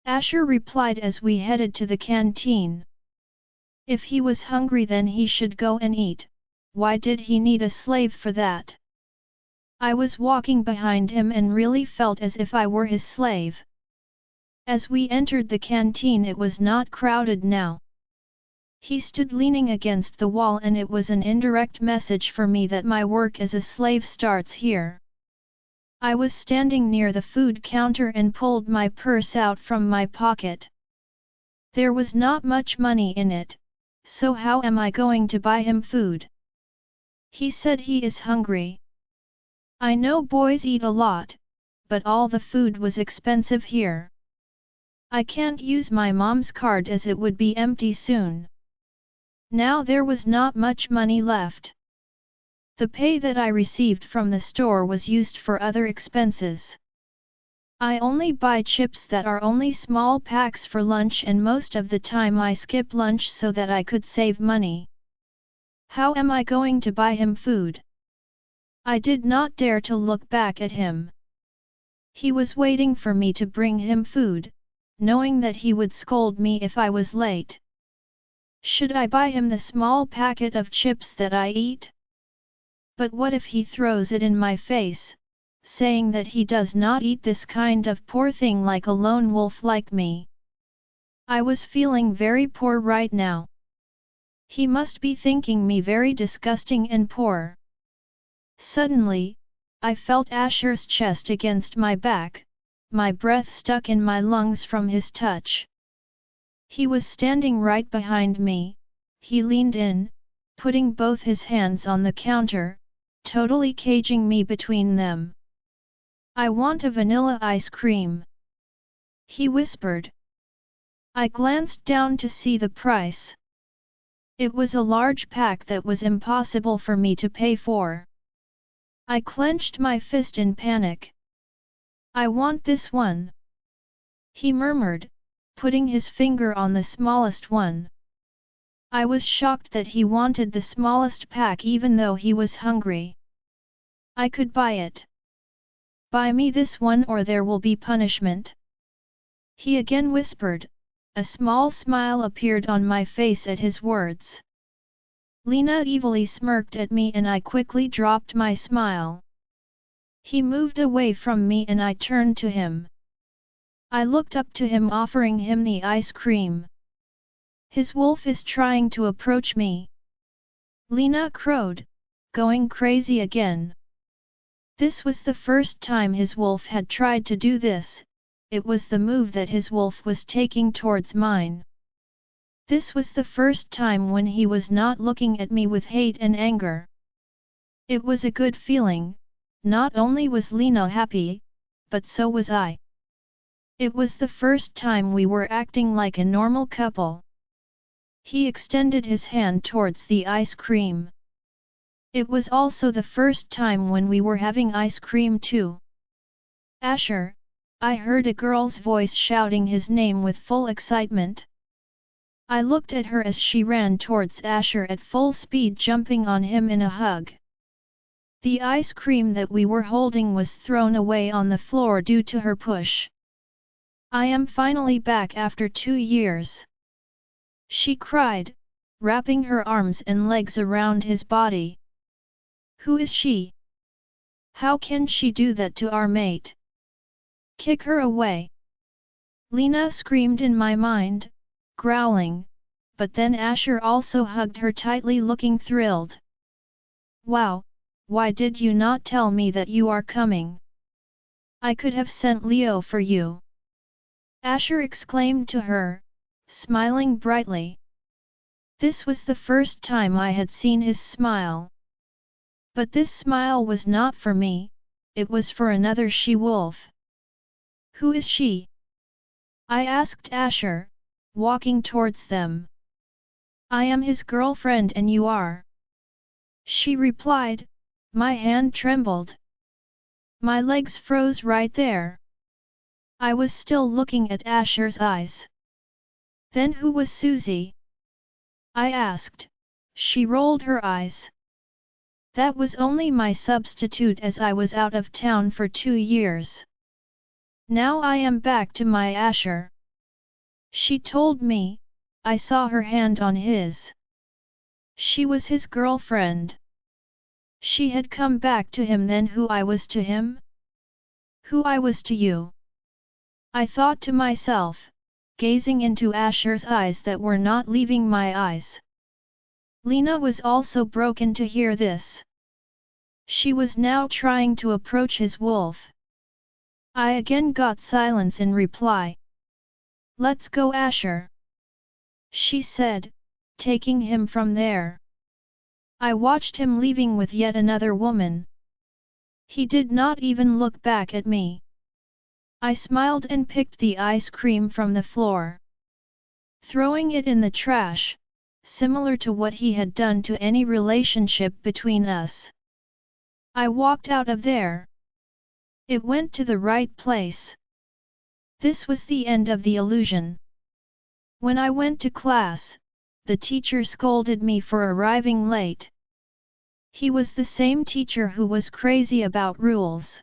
Speaker 1: Asher replied as we headed to the canteen. If he was hungry, then he should go and eat. Why did he need a slave for that? I was walking behind him and really felt as if I were his slave. As we entered the canteen, it was not crowded now. He stood leaning against the wall, and it was an indirect message for me that my work as a slave starts here. I was standing near the food counter and pulled my purse out from my pocket. There was not much money in it, so how am I going to buy him food? He said he is hungry. I know boys eat a lot, but all the food was expensive here. I can't use my mom's card as it would be empty soon. Now there was not much money left. The pay that I received from the store was used for other expenses. I only buy chips that are only small packs for lunch, and most of the time I skip lunch so that I could save money. How am I going to buy him food? I did not dare to look back at him. He was waiting for me to bring him food, knowing that he would scold me if I was late. Should I buy him the small packet of chips that I eat? But what if he throws it in my face, saying that he does not eat this kind of poor thing like a lone wolf like me? I was feeling very poor right now. He must be thinking me very disgusting and poor. Suddenly, I felt Asher's chest against my back, my breath stuck in my lungs from his touch. He was standing right behind me, he leaned in, putting both his hands on the counter, totally caging me between them. I want a vanilla ice cream, he whispered. I glanced down to see the price. It was a large pack that was impossible for me to pay for. I clenched my fist in panic. I want this one, he murmured, putting his finger on the smallest one. I was shocked that he wanted the smallest pack even though he was hungry. I could buy it. Buy me this one or there will be punishment, he again whispered. A small smile appeared on my face at his words. Lena evilly smirked at me and I quickly dropped my smile. He moved away from me and I turned to him. I looked up to him offering him the ice cream. His wolf is trying to approach me, Lena crowed, going crazy again. This was the first time his wolf had tried to do this, it was the move that his wolf was taking towards mine. This was the first time when he was not looking at me with hate and anger. It was a good feeling, not only was Lena happy, but so was I. It was the first time we were acting like a normal couple. He extended his hand towards the ice cream. It was also the first time when we were having ice cream too. Asher, I heard a girl's voice shouting his name with full excitement. I looked at her as she ran towards Asher at full speed, jumping on him in a hug. The ice cream that we were holding was thrown away on the floor due to her push. I am finally back after 2 years, she cried, wrapping her arms and legs around his body. Who is she? How can she do that to our mate? Kick her away! Lena screamed in my mind, growling, but then Asher also hugged her tightly, looking thrilled. Wow, why did you not tell me that you are coming? I could have sent Leo for you, Asher exclaimed to her, smiling brightly. This was the first time I had seen his smile. But this smile was not for me, it was for another she-wolf. Who is she? I asked Asher, walking towards them. I am his girlfriend and you are? She replied. My hand trembled. My legs froze right there. I was still looking at Asher's eyes. Then who was Susie? I asked. She rolled her eyes. That was only my substitute as I was out of town for 2 years. Now I am back to my Asher. She told me, I saw her hand on his. She was his girlfriend. She had come back to him, then who I was to him? Who I was to you? I thought to myself, gazing into Asher's eyes that were not leaving my eyes. Lena was also broken to hear this. She was now trying to approach his wolf. I again got silence in reply. Let's go, Asher, she said, taking him from there. I watched him leaving with yet another woman. He did not even look back at me. I smiled and picked the ice cream from the floor, throwing it in the trash, similar to what he had done to any relationship between us. I walked out of there. It went to the right place. This was the end of the illusion. When I went to class, the teacher scolded me for arriving late. He was the same teacher who was crazy about rules.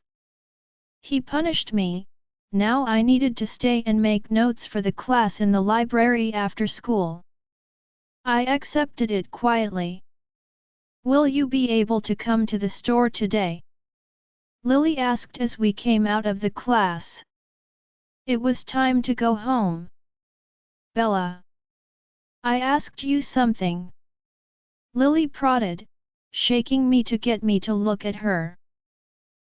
Speaker 1: He punished me. Now I needed to stay and make notes for the class in the library after school. I accepted it quietly. Will you be able to come to the store today? Lily asked as we came out of the class. It was time to go home. Bella, I asked you something. Lily prodded, shaking me to get me to look at her.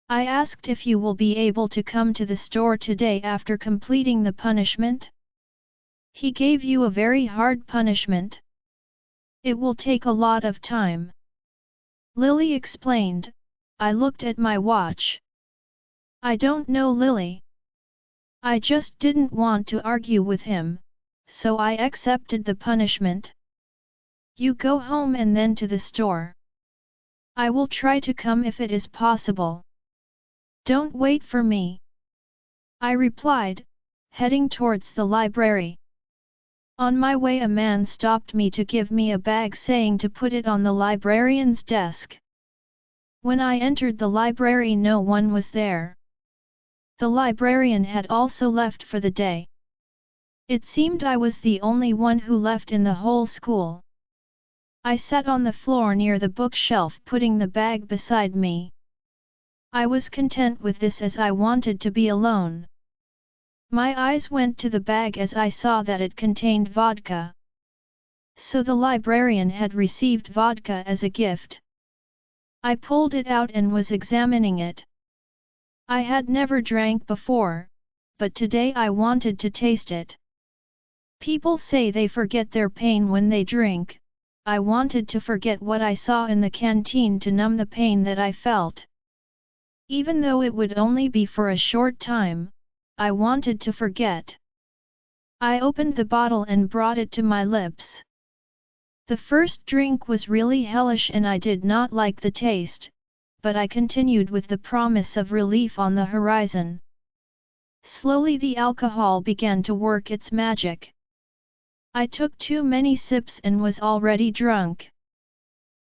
Speaker 1: I asked if you will be able to come to the store today after completing the punishment? He gave you a very hard punishment. It will take a lot of time. Lily explained. I looked at my watch. I don't know, Lily. I just didn't want to argue with him, so I accepted the punishment. You go home and then to the store. I will try to come if it is possible. Don't wait for me. I replied, heading towards the library. On my way, a man stopped me to give me a bag, saying to put it on the librarian's desk. When I entered the library, no one was there. The librarian had also left for the day. It seemed I was the only one who left in the whole school. I sat on the floor near the bookshelf, putting the bag beside me. I was content with this as I wanted to be alone. My eyes went to the bag as I saw that it contained vodka. So the librarian had received vodka as a gift. I pulled it out and was examining it. I had never drank before, but today I wanted to taste it. People say they forget their pain when they drink. I wanted to forget what I saw in the canteen to numb the pain that I felt. Even though it would only be for a short time, I wanted to forget. I opened the bottle and brought it to my lips. The first drink was really hellish and I did not like the taste, but I continued with the promise of relief on the horizon. Slowly the alcohol began to work its magic. I took too many sips and was already drunk.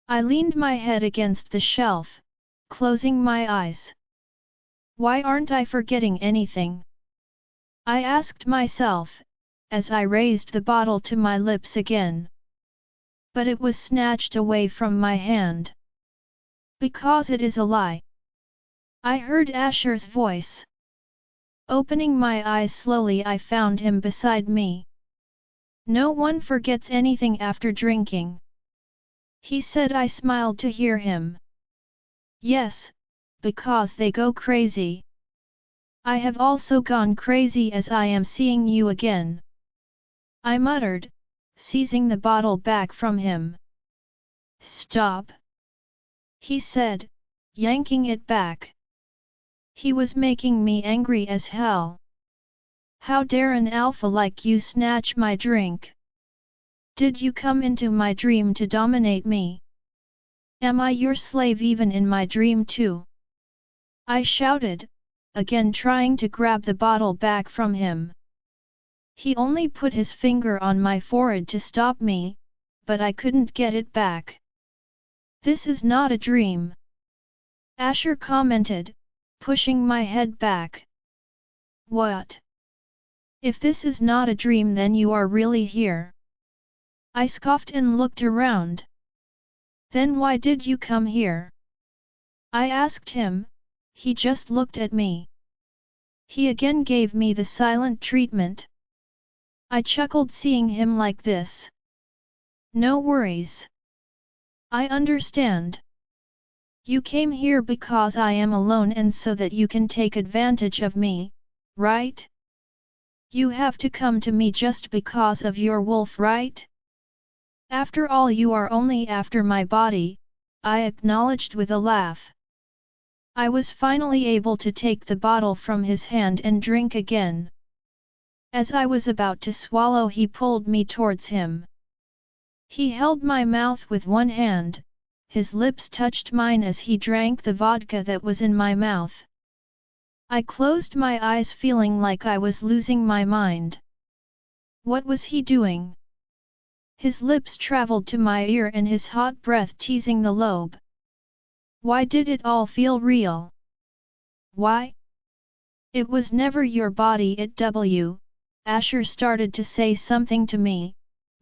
Speaker 1: I leaned my head against the shelf, closing my eyes. Why aren't I forgetting anything? I asked myself, as I raised the bottle to my lips again. But it was snatched away from my hand. Because it is a lie. I heard Asher's voice. Opening my eyes slowly, I found him beside me. No one forgets anything after drinking. He said. I smiled to hear him. Yes, because they go crazy. I have also gone crazy as I am seeing you again. I muttered, seizing the bottle back from him. Stop! He said, yanking it back. He was making me angry as hell. How dare an alpha like you snatch my drink? Did you come into my dream to dominate me? Am I your slave even in my dream too? I shouted, again trying to grab the bottle back from him. He only put his finger on my forehead to stop me, but I couldn't get it back. This is not a dream. Asher commented, pushing my head back. What? If this is not a dream, then you are really here. I scoffed and looked around. Then why did you come here? I asked him. He just looked at me. He again gave me the silent treatment. I chuckled seeing him like this. No worries. I understand. You came here because I am alone and so that you can take advantage of me, right? You have to come to me just because of your wolf, right? After all, you are only after my body, I acknowledged with a laugh. I was finally able to take the bottle from his hand and drink again. As I was about to swallow, he pulled me towards him. He held my mouth with one hand, his lips touched mine as he drank the vodka that was in my mouth. I closed my eyes feeling like I was losing my mind. What was he doing? His lips traveled to my ear and his hot breath teasing the lobe. Why did it all feel real? Why? It was never your body. Asher started to say something to me,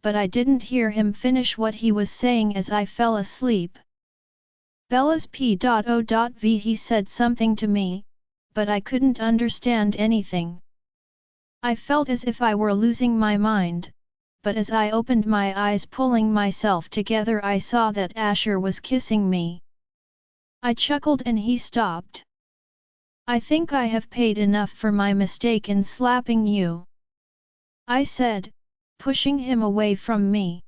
Speaker 1: but I didn't hear him finish what he was saying as I fell asleep. Bella's P.O.V. He said something to me, but I couldn't understand anything. I felt as if I were losing my mind, but as I opened my eyes pulling myself together I saw that Asher was kissing me. I chuckled and he stopped. I think I have paid enough for my mistake in slapping you, I said, pushing him away from me.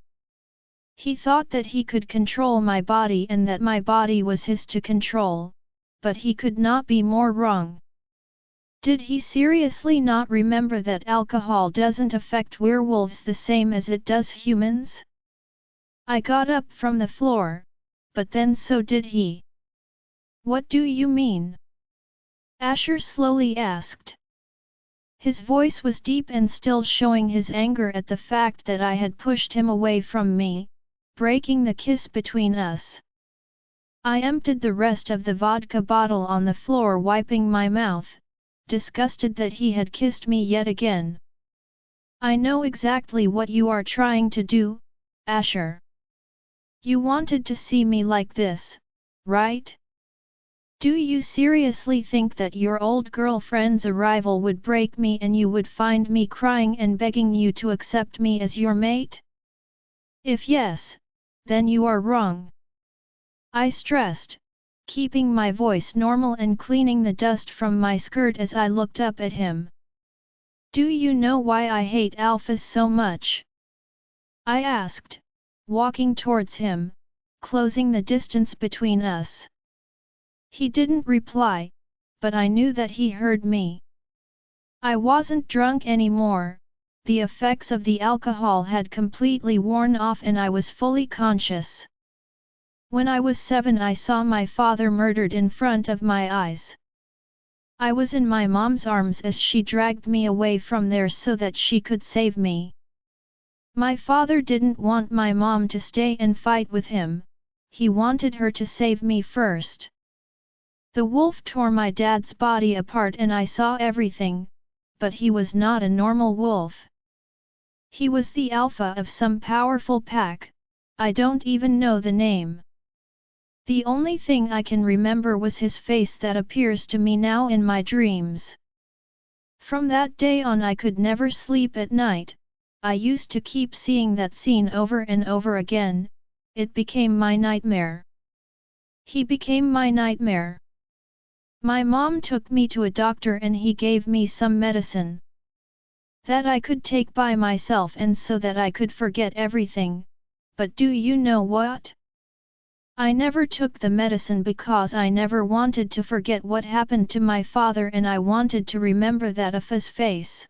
Speaker 1: He thought that he could control my body and that my body was his to control, but he could not be more wrong. Did he seriously not remember that alcohol doesn't affect werewolves the same as it does humans? I got up from the floor, but then so did he. What do you mean? Asher slowly asked. His voice was deep and still showing his anger at the fact that I had pushed him away from me, breaking the kiss between us. I emptied the rest of the vodka bottle on the floor, wiping my mouth, disgusted that he had kissed me yet again. I know exactly what you are trying to do, Asher. You wanted to see me like this, right? Do you seriously think that your old girlfriend's arrival would break me and you would find me crying and begging you to accept me as your mate? If yes, then you are wrong, I stressed, keeping my voice normal and cleaning the dust from my skirt as I looked up at him. Do you know why I hate alphas so much? I asked, walking towards him, closing the distance between us. He didn't reply, but I knew that he heard me. I wasn't drunk anymore, the effects of the alcohol had completely worn off and I was fully conscious. When I was 7 I saw my father murdered in front of my eyes. I was in my mom's arms as she dragged me away from there so that she could save me. My father didn't want my mom to stay and fight with him, he wanted her to save me first. The wolf tore my dad's body apart and I saw everything, but he was not a normal wolf. He was the alpha of some powerful pack, I don't even know the name. The only thing I can remember was his face that appears to me now in my dreams. From that day on I could never sleep at night, I used to keep seeing that scene over and over again, it became my nightmare. He became my nightmare. My mom took me to a doctor and he gave me some medicine that I could take by myself and so that I could forget everything, but do you know what? I never took the medicine because I never wanted to forget what happened to my father and I wanted to remember that of his face.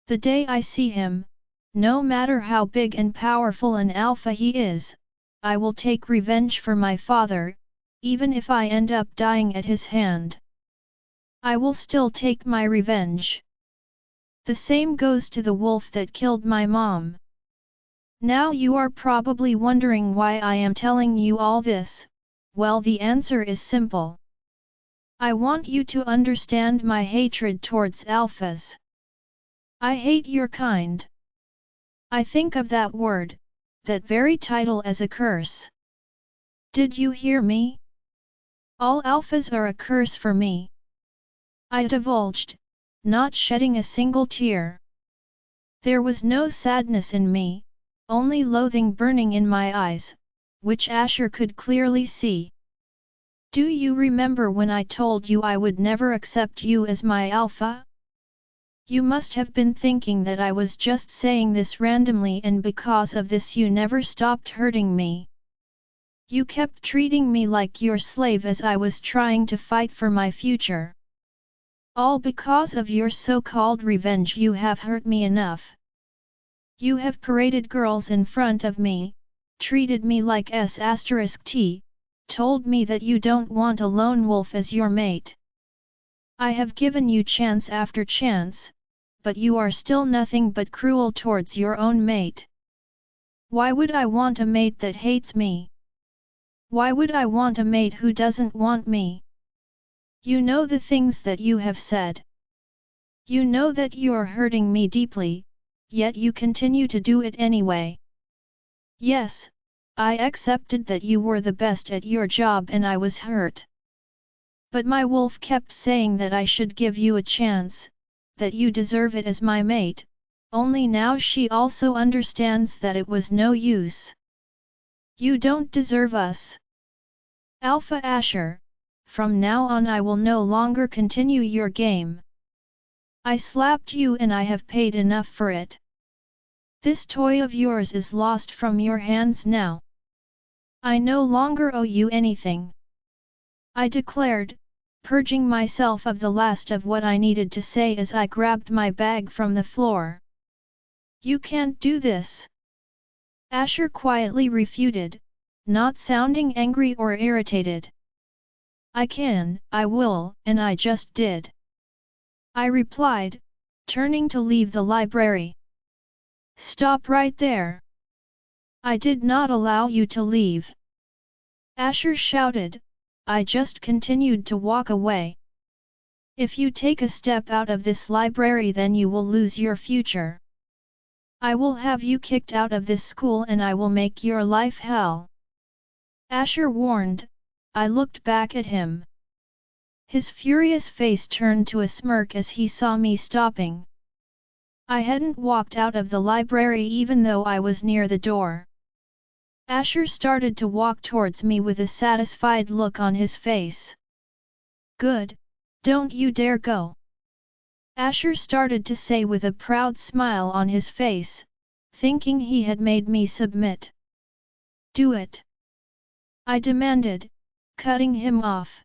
Speaker 1: The day I see him, no matter how big and powerful an alpha he is, I will take revenge for my father, even if I end up dying at his hand. I will still take my revenge. The same goes to the wolf that killed my mom. Now you are probably wondering why I am telling you all this, well the answer is simple. I want you to understand my hatred towards alphas. I hate your kind. I think of that word, that very title as a curse. Did you hear me? All alphas are a curse for me, I divulged, not shedding a single tear. There was no sadness in me, only loathing burning in my eyes, which Asher could clearly see. Do you remember when I told you I would never accept you as my alpha? You must have been thinking that I was just saying this randomly and because of this you never stopped hurting me. You kept treating me like your slave as I was trying to fight for my future. All because of your so-called revenge. You have hurt me enough. You have paraded girls in front of me, treated me like S*T, told me that you don't want a lone wolf as your mate. I have given you chance after chance, but you are still nothing but cruel towards your own mate. Why would I want a mate that hates me? Why would I want a mate who doesn't want me? You know the things that you have said. You know that you're hurting me deeply, yet you continue to do it anyway. Yes, I accepted that you were the best at your job and I was hurt. But my wolf kept saying that I should give you a chance, that you deserve it as my mate, only now she also understands that it was no use. You don't deserve us. Alpha Asher, from now on I will no longer continue your game. I slapped you and I have paid enough for it. This toy of yours is lost from your hands now. I no longer owe you anything. I declared, purging myself of the last of what I needed to say as I grabbed my bag from the floor. You can't do this. Asher quietly refuted, not sounding angry or irritated. I can, I will, and I just did. I replied, turning to leave the library. Stop right there. I did not allow you to leave. Asher shouted. I just continued to walk away. If you take a step out of this library then you will lose your future. I will have you kicked out of this school and I will make your life hell. Asher warned. I looked back at him. His furious face turned to a smirk as he saw me stopping. I hadn't walked out of the library even though I was near the door. Asher started to walk towards me with a satisfied look on his face. Good, don't you dare go. Asher started to say with a proud smile on his face, thinking he had made me submit. Do it. I demanded, cutting him off.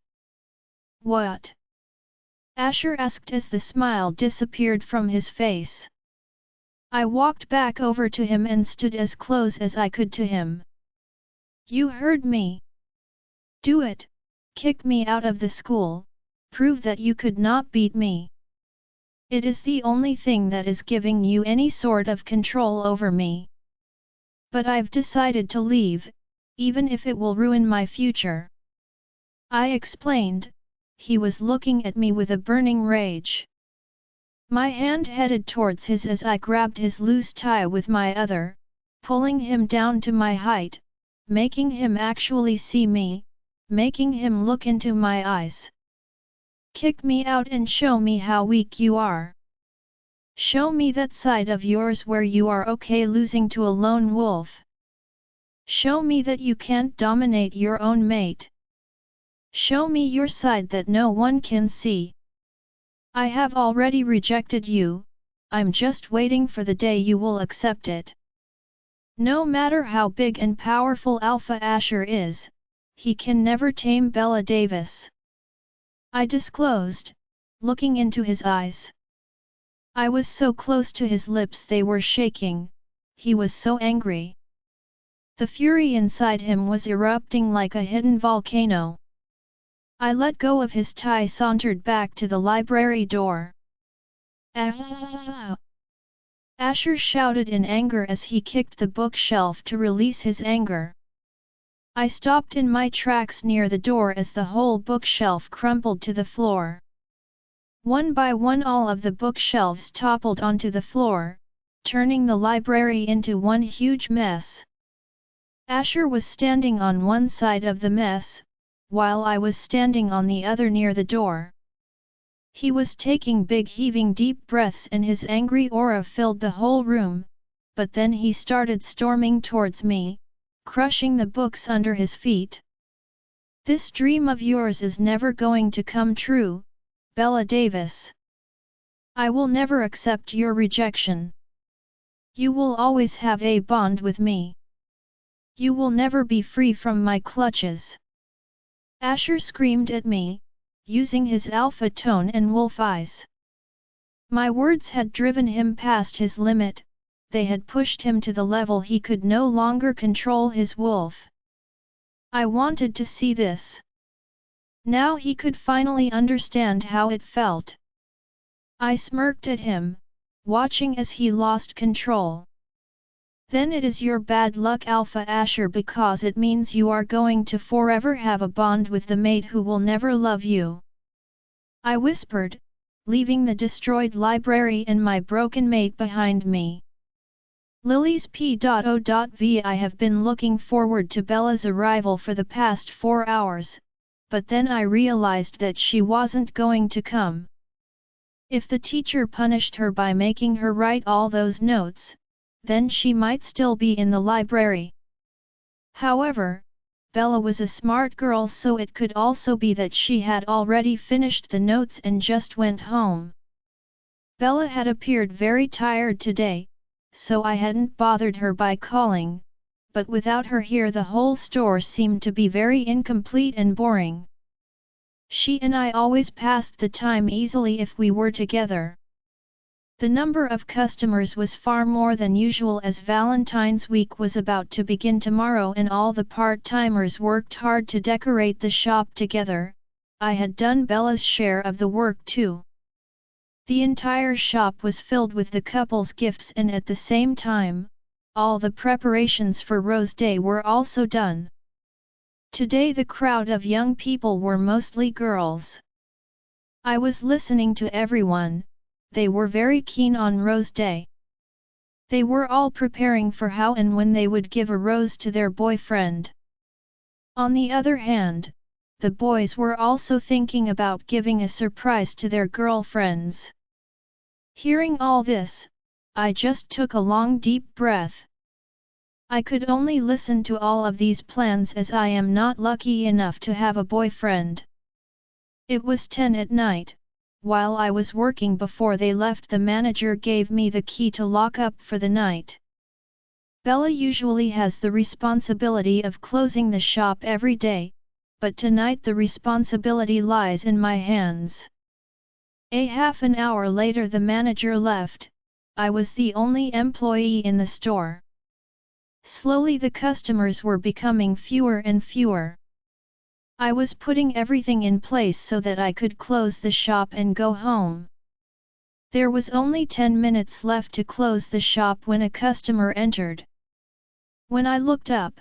Speaker 1: What? Asher asked as the smile disappeared from his face. I walked back over to him and stood as close as I could to him. You heard me. Do it, kick me out of the school, prove that you could not beat me. It is the only thing that is giving you any sort of control over me. But I've decided to leave, even if it will ruin my future. I explained. He was looking at me with a burning rage. My hand headed towards his as I grabbed his loose tie with my other, pulling him down to my height, making him actually see me, making him look into my eyes. Kick me out and show me how weak you are. Show me that side of yours where you are okay losing to a lone wolf. Show me that you can't dominate your own mate. Show me your side that no one can see. I have already rejected you, I'm just waiting for the day you will accept it. No matter how big and powerful Alpha Asher is, he can never tame Bella Davis. I disclosed, looking into his eyes. I was so close to his lips they were shaking, he was so angry. The fury inside him was erupting like a hidden volcano. I let go of his tie, sauntered back to the library door. Ah! Asher shouted in anger as he kicked the bookshelf to release his anger. I stopped in my tracks near the door as the whole bookshelf crumpled to the floor. One by one all of the bookshelves toppled onto the floor, turning the library into one huge mess. Asher was standing on one side of the mess, while I was standing on the other near the door. He was taking big heaving deep breaths and his angry aura filled the whole room, but then he started storming towards me, crushing the books under his feet. This dream of yours is never going to come true, Bella Davis. I will never accept your rejection. You will always have a bond with me. You will never be free from my clutches. Asher screamed at me, using his alpha tone and wolf eyes. My words had driven him past his limit, they had pushed him to the level he could no longer control his wolf. I wanted to see this. Now he could finally understand how it felt. I smirked at him, watching as he lost control. Then it is your bad luck, Alpha Asher, because it means you are going to forever have a bond with the mate who will never love you. I whispered, leaving the destroyed library and my broken mate behind me. Lily's P.O.V. I have been looking forward to Bella's arrival for the past 4 hours, but then I realized that she wasn't going to come. If the teacher punished her by making her write all those notes, then she might still be in the library. However, Bella was a smart girl, so it could also be that she had already finished the notes and just went home. Bella had appeared very tired today, so I hadn't bothered her by calling, but without her here the whole store seemed to be very incomplete and boring. She and I always passed the time easily if we were together. The number of customers was far more than usual as Valentine's week was about to begin tomorrow and all the part-timers worked hard to decorate the shop together. I had done Bella's share of the work too. The entire shop was filled with the couple's gifts and at the same time, all the preparations for Rose Day were also done. Today the crowd of young people were mostly girls. I was listening to everyone, they were very keen on Rose Day. They were all preparing for how and when they would give a rose to their boyfriend. On the other hand, the boys were also thinking about giving a surprise to their girlfriends. Hearing all this, I just took a long deep breath. I could only listen to all of these plans as I am not lucky enough to have a boyfriend. It was 10 at night, while I was working before they left. The manager gave me the key to lock up for the night. Bella usually has the responsibility of closing the shop every day, but tonight the responsibility lies in my hands. A half an hour later the manager left. I was the only employee in the store. Slowly the customers were becoming fewer and fewer. I was putting everything in place so that I could close the shop and go home. There was only 10 minutes left to close the shop when a customer entered. When I looked up,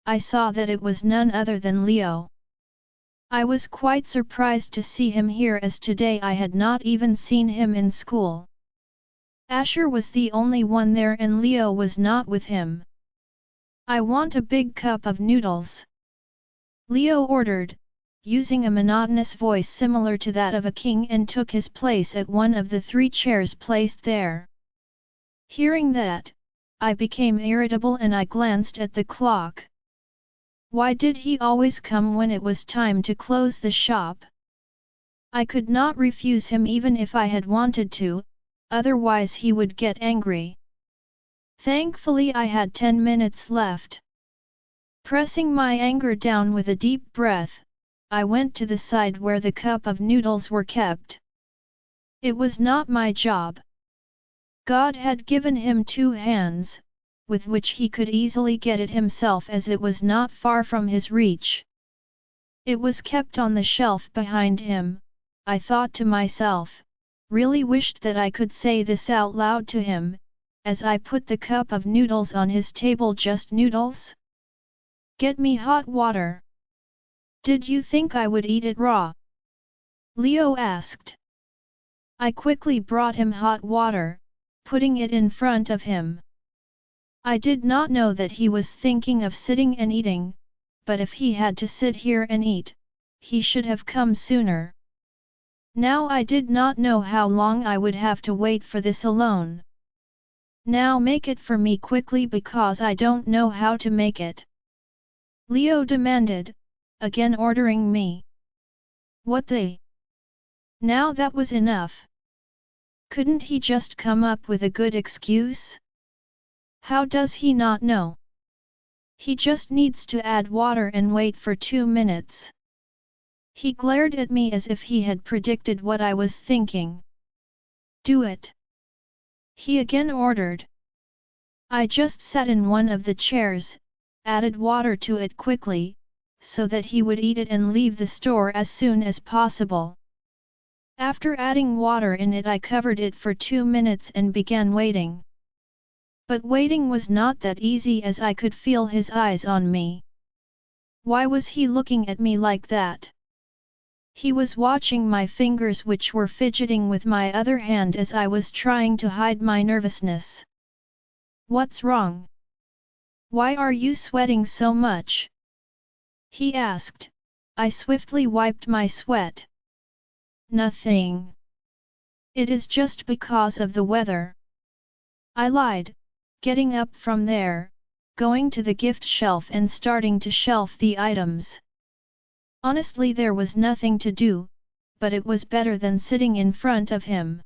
Speaker 1: I saw that it was none other than Leo. I was quite surprised to see him here as today I had not even seen him in school. Asher was the only one there and Leo was not with him. I want a big cup of noodles. Leo ordered, using a monotonous voice similar to that of a king, and took his place at one of the 3 chairs placed there. Hearing that, I became irritable and I glanced at the clock. Why did he always come when it was time to close the shop? I could not refuse him even if I had wanted to, otherwise he would get angry. Thankfully I had 10 minutes left. Pressing my anger down with a deep breath, I went to the side where the cup of noodles were kept. It was not my job. God had given him 2 hands, with which he could easily get it himself as it was not far from his reach. It was kept on the shelf behind him. I thought to myself, really wished that I could say this out loud to him, as I put the cup of noodles on his table. Just noodles? Get me hot water. Did you think I would eat it raw? Leo asked. I quickly brought him hot water, putting it in front of him. I did not know that he was thinking of sitting and eating, but if he had to sit here and eat, he should have come sooner. Now I did not know how long I would have to wait for this alone. Now make it for me quickly because I don't know how to make it. Leo demanded, again ordering me. What the? Now that was enough. Couldn't he just come up with a good excuse? How does he not know? He just needs to add water and wait for 2 minutes. He glared at me as if he had predicted what I was thinking. Do it. He again ordered. I just sat in one of the chairs, added water to it quickly, so that he would eat it and leave the store as soon as possible. After adding water in it, I covered it for 2 minutes and began waiting. But waiting was not that easy as I could feel his eyes on me. Why was he looking at me like that? He was watching my fingers, which were fidgeting with my other hand as I was trying to hide my nervousness. What's wrong? Why are you sweating so much? He asked. I swiftly wiped my sweat. Nothing. It is just because of the weather. I lied, getting up from there, going to the gift shelf and starting to shelf the items. Honestly, there was nothing to do, but it was better than sitting in front of him.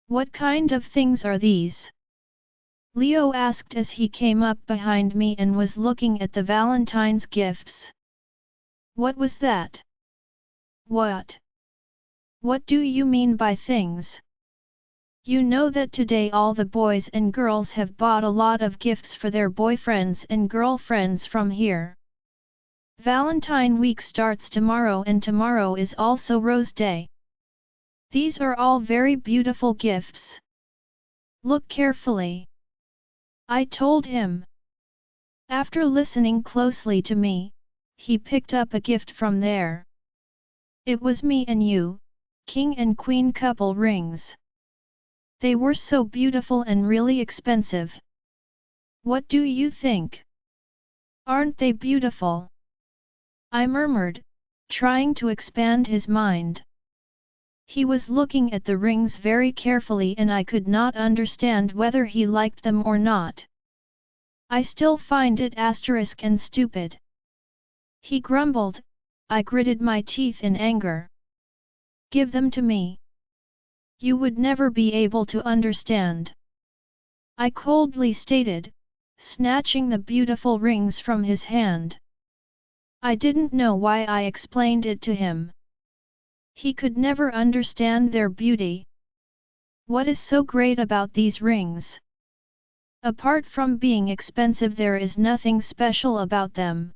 Speaker 1: What kind of things are these? Leo asked as he came up behind me and was looking at the Valentine's gifts. What was that? What? What do you mean by things? You know that today all the boys and girls have bought a lot of gifts for their boyfriends and girlfriends from here. Valentine week starts tomorrow and tomorrow is also Rose Day. These are all very beautiful gifts. Look carefully. I told him. After listening closely to me, he picked up a gift from there. It was me and you, king and queen couple rings. They were so beautiful and really expensive. What do you think? Aren't they beautiful? I murmured, trying to expand his mind. He was looking at the rings very carefully and I could not understand whether he liked them or not. I still find it asterisk and stupid. He grumbled. I gritted my teeth in anger. Give them to me. You would never be able to understand. I coldly stated, snatching the beautiful rings from his hand. I didn't know why I explained it to him. He could never understand their beauty. What is so great about these rings? Apart from being expensive, there is nothing special about them.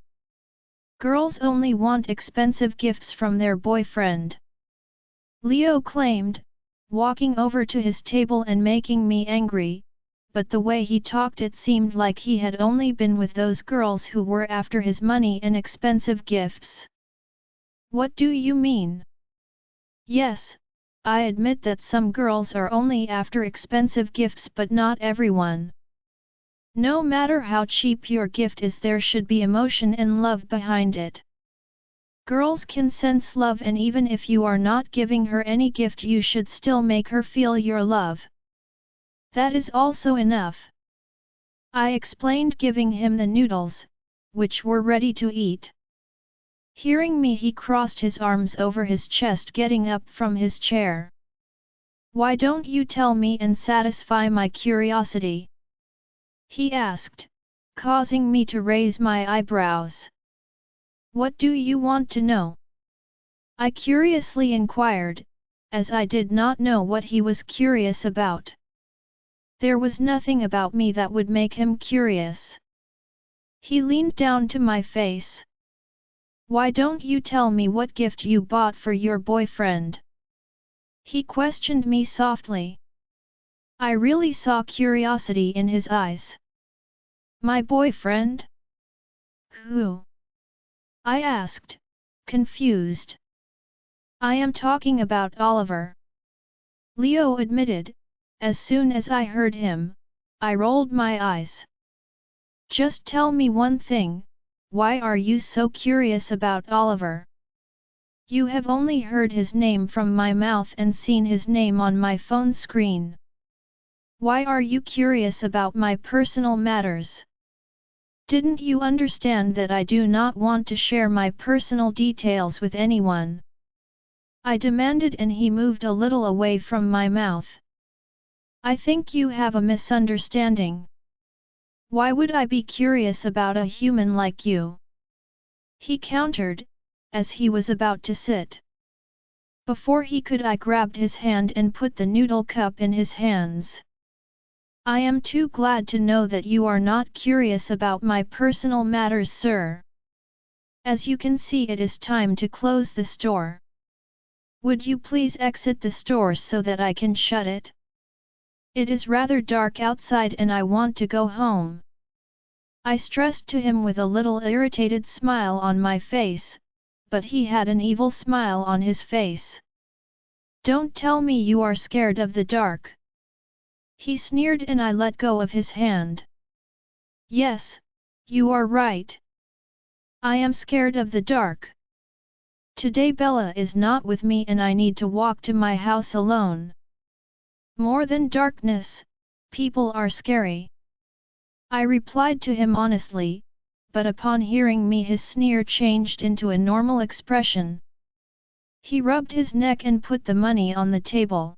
Speaker 1: Girls only want expensive gifts from their boyfriend. Leo claimed, walking over to his table and making me angry, but the way he talked it seemed like he had only been with those girls who were after his money and expensive gifts. What do you mean? Yes, I admit that some girls are only after expensive gifts, but not everyone. No matter how cheap your gift is, there should be emotion and love behind it. Girls can sense love, and even if you are not giving her any gift, you should still make her feel your love. That is also enough. I explained, giving him the noodles, which were ready to eat. Hearing me, he crossed his arms over his chest, getting up from his chair. Why don't you tell me and satisfy my curiosity? He asked, causing me to raise my eyebrows. What do you want to know? I curiously inquired, as I did not know what he was curious about. There was nothing about me that would make him curious. He leaned down to my face. Why don't you tell me what gift you bought for your boyfriend? He questioned me softly. I really saw curiosity in his eyes. My boyfriend? Who? I asked, confused. I am talking about Oliver. Leo admitted. As soon as I heard him, I rolled my eyes. Just tell me one thing, why are you so curious about Oliver? You have only heard his name from my mouth and seen his name on my phone screen. Why are you curious about my personal matters? Didn't you understand that I do not want to share my personal details with anyone? I demanded, and he moved a little away from my mouth. I think you have a misunderstanding. Why would I be curious about a human like you? He countered, as he was about to sit. Before he could, I grabbed his hand and put the noodle cup in his hands. I am too glad to know that you are not curious about my personal matters, sir. As you can see, it is time to close the store. Would you please exit the store so that I can shut it? It is rather dark outside and I want to go home. I stressed to him with a little irritated smile on my face, but he had an evil smile on his face. Don't tell me you are scared of the dark. He sneered, and I let go of his hand. Yes, you are right. I am scared of the dark. Today Bella is not with me and I need to walk to my house alone. More than darkness, people are scary. I replied to him honestly, but upon hearing me his sneer changed into a normal expression. He rubbed his neck and put the money on the table.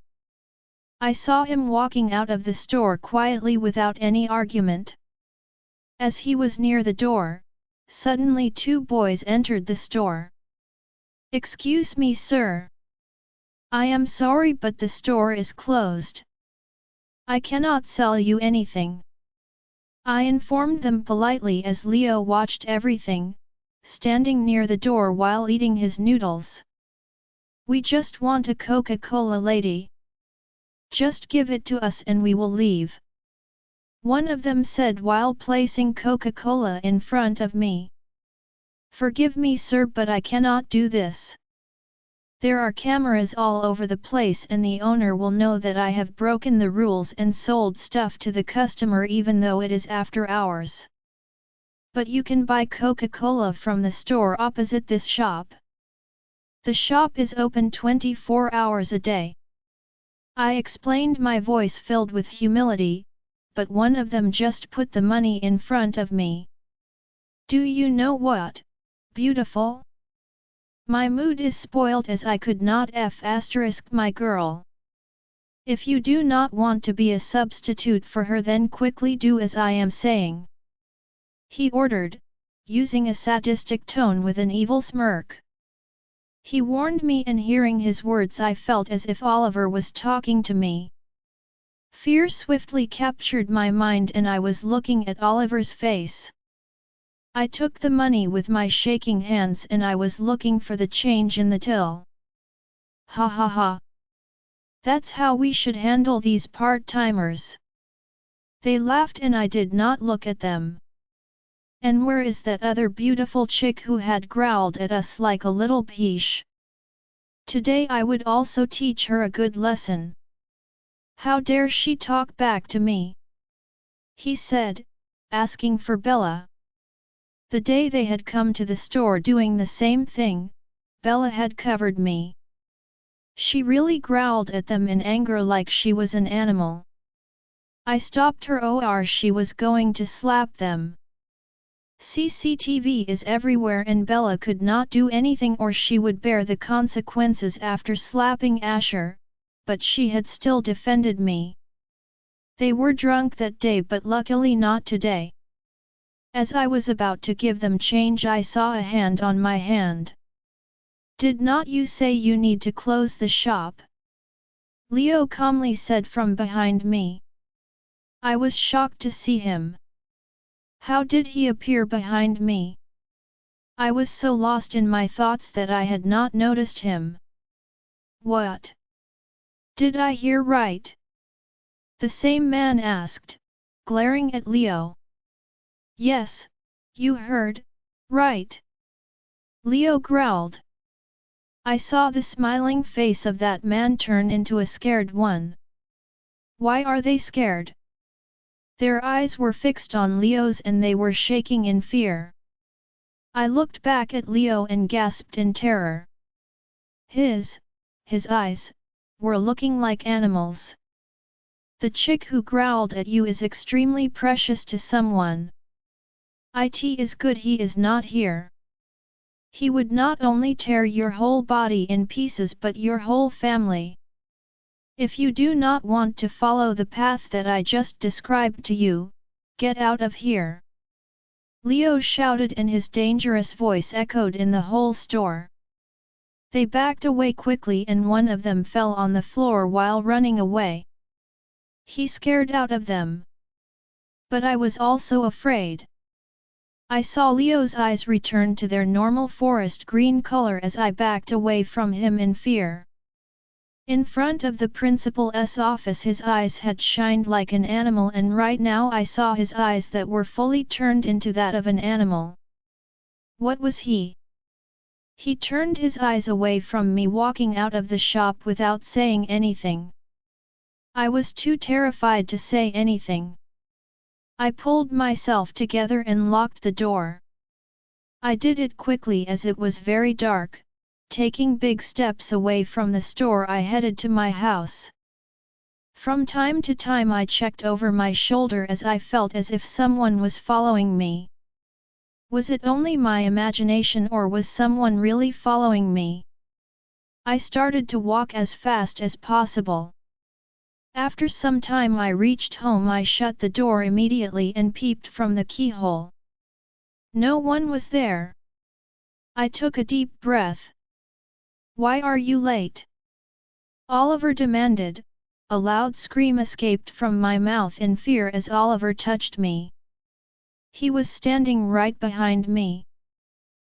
Speaker 1: I saw him walking out of the store quietly without any argument. As he was near the door, suddenly two boys entered the store. "Excuse me, sir. I am sorry, but the store is closed. I cannot sell you anything," I informed them politely as Leo watched everything, standing near the door while eating his noodles. "We just want a Coca-Cola, lady. Just give it to us and we will leave," one of them said while placing Coca-Cola in front of me. "Forgive me, sir, but I cannot do this. There are cameras all over the place and the owner will know that I have broken the rules and sold stuff to the customer even though it is after hours. But you can buy Coca-Cola from the store opposite this shop. The shop is open 24 hours a day." I explained, my voice filled with humility, but one of them just put the money in front of me. "Do you know what, beautiful? My mood is spoilt as I could not my girl. If you do not want to be a substitute for her, then quickly do as I am saying," he ordered, using a sadistic tone with an evil smirk. He warned me, and hearing his words I felt as if Oliver was talking to me. Fear swiftly captured my mind and I was looking at Oliver's face. I took the money with my shaking hands and I was looking for the change in the till. "Ha ha ha. That's how we should handle these part-timers." They laughed and I did not look at them. "And where is that other beautiful chick who had growled at us like a little peach? Today I would also teach her a good lesson. How dare she talk back to me?" he said, asking for Bella. The day they had come to the store doing the same thing, Bella had covered me. She really growled at them in anger like she was an animal. I stopped her or she was going to slap them. CCTV is everywhere and Bella could not do anything or she would bear the consequences after slapping Asher, but she had still defended me. They were drunk that day but luckily not today. As I was about to give them change I saw a hand on my hand. "Did not you say you need to close the shop?" Leo calmly said from behind me. I was shocked to see him. How did he appear behind me? I was so lost in my thoughts that I had not noticed him. "What? Did I hear right?" the same man asked, glaring at Leo. "Yes, you heard, right," Leo growled. I saw the smiling face of that man turn into a scared one. Why are they scared? Their eyes were fixed on Leo's and they were shaking in fear. I looked back at Leo and gasped in terror. His eyes, were looking like animals. "The chick who growled at you is extremely precious to someone. It is good he is not here. He would not only tear your whole body in pieces but your whole family. If you do not want to follow the path that I just described to you, get out of here," Leo shouted and his dangerous voice echoed in the whole store. They backed away quickly and one of them fell on the floor while running away. He scared out of them. But I was also afraid. I saw Leo's eyes return to their normal forest green color as I backed away from him in fear. In front of the principal's office his eyes had shined like an animal and right now I saw his eyes that were fully turned into that of an animal. What was he? He turned his eyes away from me walking out of the shop without saying anything. I was too terrified to say anything. I pulled myself together and locked the door. I did it quickly as it was very dark. Taking big steps away from the store I headed to my house. From time to time I checked over my shoulder as I felt as if someone was following me. Was it only my imagination or was someone really following me? I started to walk as fast as possible. After some time I reached home. I shut the door immediately and peeped from the keyhole. No one was there. I took a deep breath. "Why are you late?" Oliver demanded. A loud scream escaped from my mouth in fear as Oliver touched me. He was standing right behind me.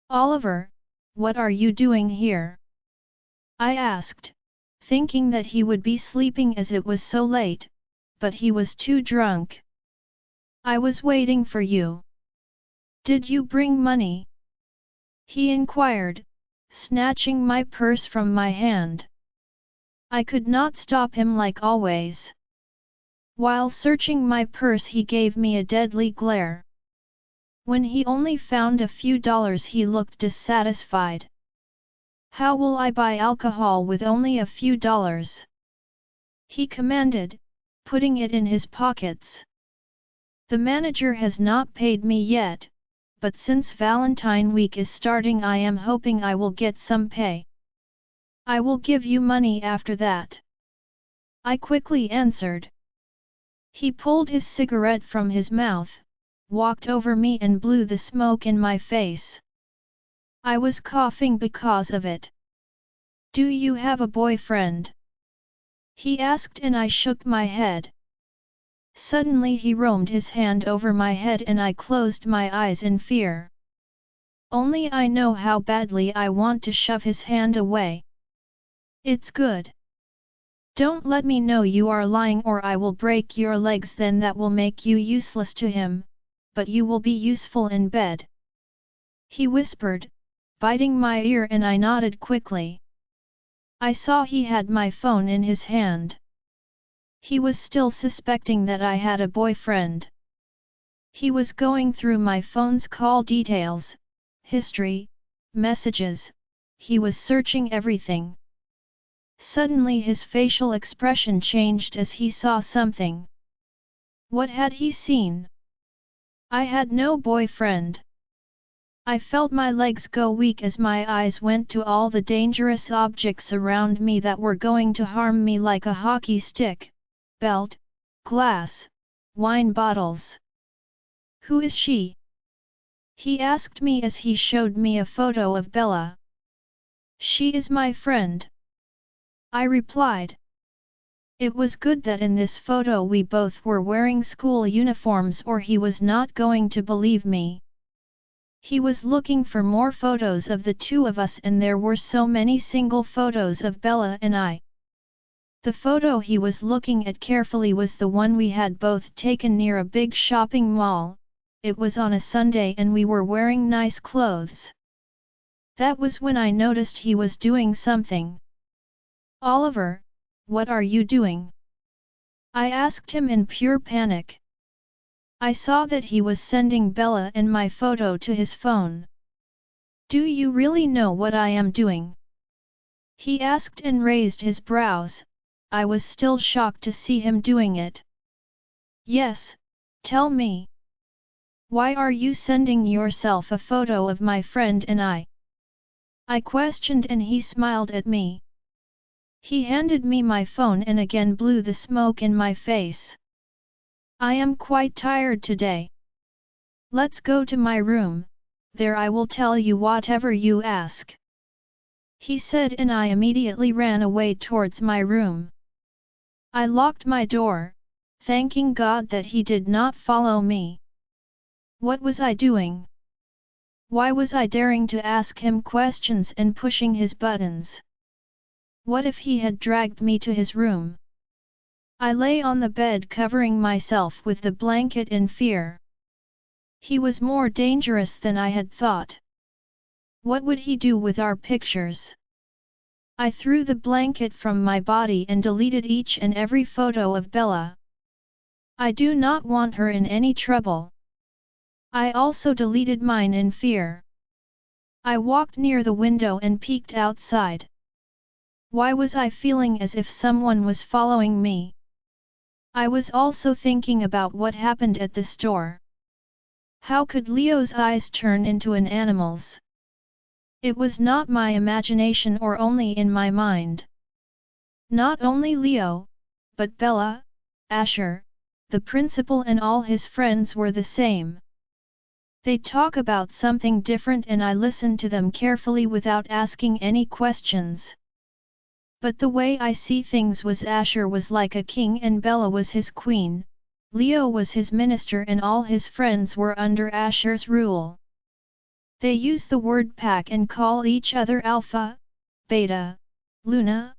Speaker 1: "Oliver, what are you doing here?" I asked, thinking that he would be sleeping as it was so late, but he was too drunk. "I was waiting for you." "Did you bring money?" he inquired, snatching my purse from my hand. I could not stop him like always. While searching my purse he gave me a deadly glare. When he only found a few dollars he looked dissatisfied. "How will I buy alcohol with only a few dollars?" he commanded, putting it in his pockets. "The manager has not paid me yet, but since Valentine week is starting I am hoping I will get some pay. I will give you money after that," I quickly answered. He pulled his cigarette from his mouth, walked over me and blew the smoke in my face. I was coughing because of it. "Do you have a boyfriend?" he asked and I shook my head. Suddenly he roamed his hand over my head and I closed my eyes in fear. Only I know how badly I want to shove his hand away. "It's good. Don't let me know you are lying or I will break your legs, then that will make you useless to him, but you will be useful in bed," he whispered, biting my ear and I nodded quickly. I saw he had my phone in his hand. He was still suspecting that I had a boyfriend. He was going through my phone's call details, history, messages, he was searching everything. Suddenly his facial expression changed as he saw something. What had he seen? I had no boyfriend. I felt my legs go weak as my eyes went to all the dangerous objects around me that were going to harm me, like a hockey stick, belt, glass, wine bottles. "Who is she?" he asked me as he showed me a photo of Bella. "She is my friend," I replied. It was good that in this photo we both were wearing school uniforms or he was not going to believe me. He was looking for more photos of the two of us and there were so many single photos of Bella and I. The photo he was looking at carefully was the one we had both taken near a big shopping mall. It was on a Sunday and we were wearing nice clothes. That was when I noticed he was doing something. "Oliver, what are you doing?" I asked him in pure panic. I saw that he was sending Bella and my photo to his phone. "Do you really know what I am doing?" he asked and raised his brows. I was still shocked to see him doing it. "Yes, tell me. Why are you sending yourself a photo of my friend and I questioned and he smiled at me. He handed me my phone and again blew the smoke in my face. "I am quite tired today. Let's go to my room, there I will tell you whatever you ask," he said and I immediately ran away towards my room. I locked my door, thanking God that he did not follow me. What was I doing? Why was I daring to ask him questions and pushing his buttons? What if he had dragged me to his room? I lay on the bed covering myself with the blanket in fear. He was more dangerous than I had thought. What would he do with our pictures? I threw the blanket from my body and deleted each and every photo of Bella. I do not want her in any trouble. I also deleted mine in fear. I walked near the window and peeked outside. Why was I feeling as if someone was following me? I was also thinking about what happened at the store. How could Leo's eyes turn into an animal's? It was not my imagination or only in my mind. Not only Leo, but Bella, Asher, the principal and all his friends were the same. They talk about something different and I listened to them carefully without asking any questions. But the way I see things was Asher was like a king and Bella was his queen, Leo was his minister and all his friends were under Asher's rule. They use the word pack and call each other Alpha, Beta, Luna.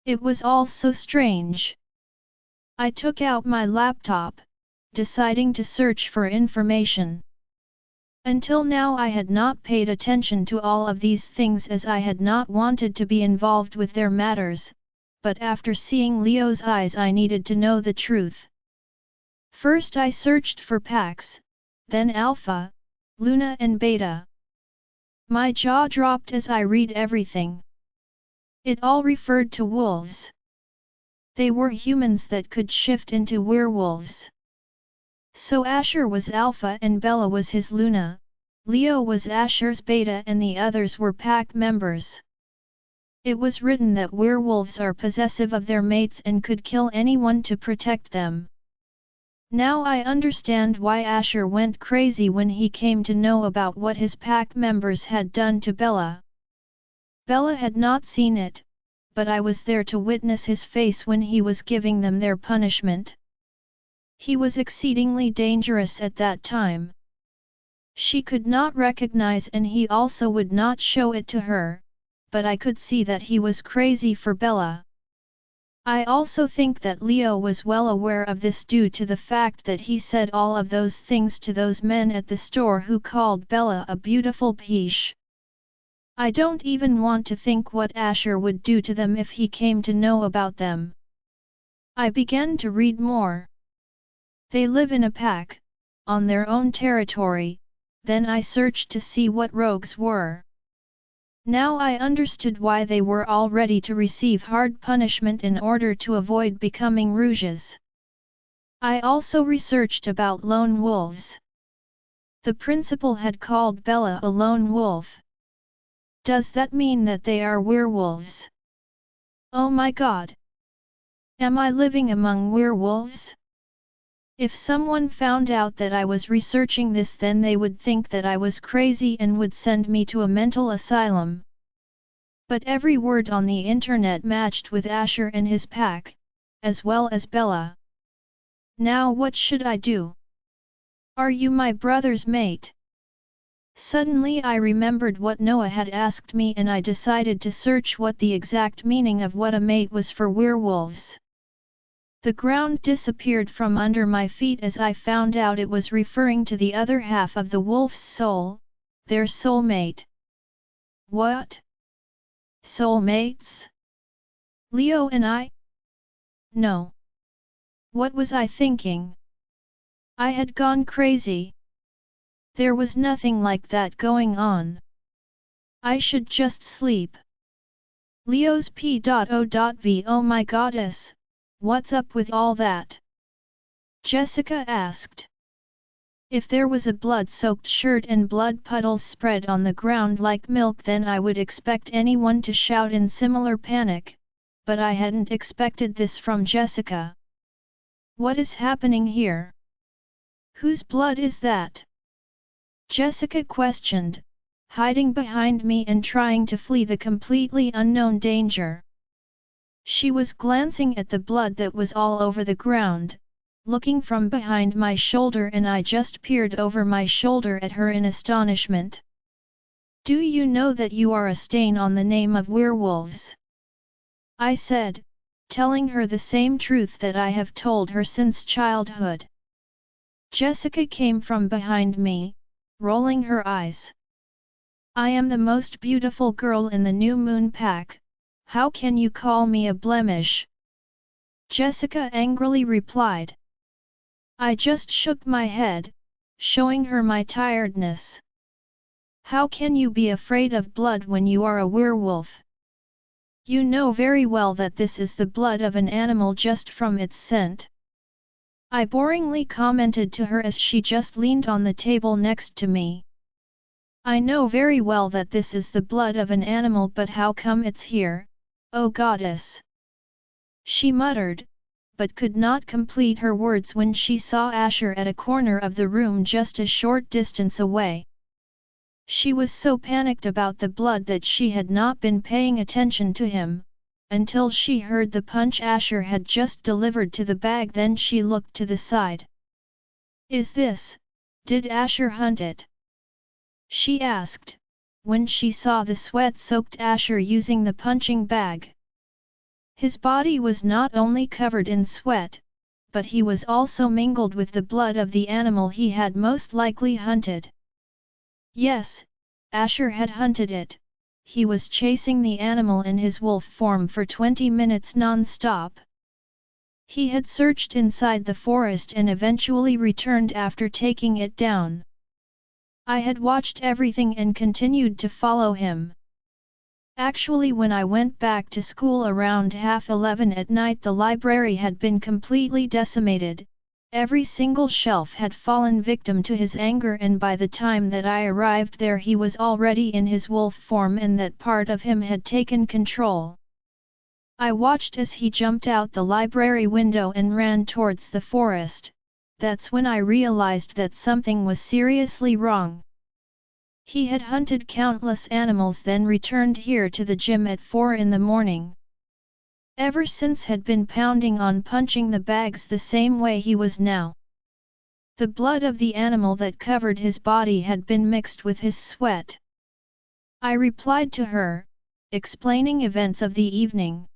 Speaker 1: It was all so strange. I took out my laptop, deciding to search for information. Until now I had not paid attention to all of these things as I had not wanted to be involved with their matters, but after seeing Leo's eyes I needed to know the truth. First I searched for packs, then Alpha, Luna and Beta. My jaw dropped as I read everything. It all referred to wolves. They were humans that could shift into werewolves. So Asher was Alpha and Bella was his Luna, Leo was Asher's Beta and the others were pack members. It was written that werewolves are possessive of their mates and could kill anyone to protect them. Now I understand why Asher went crazy when he came to know about what his pack members had done to Bella. Bella had not seen it, but I was there to witness his face when he was giving them their punishment. He was exceedingly dangerous at that time. She could not recognize and he also would not show it to her, but I could see that he was crazy for Bella. I also think that Leo was well aware of this due to the fact that he said all of those things to those men at the store who called Bella a beautiful peach. I don't even want to think what Asher would do to them if he came to know about them. I began to read more. They live in a pack, on their own territory, then I searched to see what rogues were. Now I understood why they were all ready to receive hard punishment in order to avoid becoming rouges. I also researched about lone wolves. The principal had called Bella a lone wolf. Does that mean that they are werewolves? Oh my god! Am I living among werewolves? If someone found out that I was researching this then they would think that I was crazy and would send me to a mental asylum. But every word on the internet matched with Asher and his pack, as well as Bella. Now what should I do? Are you my brother's mate? Suddenly I remembered what Noah had asked me and I decided to search what the exact meaning of what a mate was for werewolves. The ground disappeared from under my feet as I found out it was referring to the other half of the wolf's soul, their soulmate. What? Soulmates? Leo and I? No. What was I thinking? I had gone crazy. There was nothing like that going on. I should just sleep. Leo's P.O.V. Oh my goddess, what's up with all that? Jessica asked. If there was a blood-soaked shirt and blood puddles spread on the ground like milk then I would expect anyone to shout in similar panic, but I hadn't expected this from Jessica. What is happening here? Whose blood is that? Jessica questioned, hiding behind me and trying to flee the completely unknown danger. She was glancing at the blood that was all over the ground, looking from behind my shoulder and I just peered over my shoulder at her in astonishment. Do you know that you are a stain on the name of werewolves? I said, telling her the same truth that I have told her since childhood. Jessica came from behind me, rolling her eyes. I am the most beautiful girl in the New Moon Pack, how can you call me a blemish? Jessica angrily replied. I just shook my head, showing her my tiredness. How can you be afraid of blood when you are a werewolf? You know very well that this is the blood of an animal just from its scent. I boringly commented to her as she just leaned on the table next to me. I know very well that this is the blood of an animal, but how come it's here, oh goddess? She muttered, but could not complete her words when she saw Asher at a corner of the room just a short distance away. She was so panicked about the blood that she had not been paying attention to him, until she heard the punch Asher had just delivered to the bag. Then she looked to the side. Did Asher hunt it? She asked, when she saw the sweat-soaked Asher using the punching bag. His body was not only covered in sweat, but he was also mingled with the blood of the animal he had most likely hunted. Yes, Asher had hunted it. He was chasing the animal in his wolf form for 20 minutes non-stop. He had searched inside the forest and eventually returned after taking it down. I had watched everything and continued to follow him. Actually, when I went back to school around 11:30 at night, the library had been completely decimated. Every single shelf had fallen victim to his anger, and by the time that I arrived there he was already in his wolf form, and that part of him had taken control. I watched as he jumped out the library window and ran towards the forest. That's when I realized that something was seriously wrong. He had hunted countless animals, then returned here to the gym at 4 in the morning. Ever since had been pounding on punching the bags the same way he was now. The blood of the animal that covered his body had been mixed with his sweat. I replied to her, explaining events of the evening.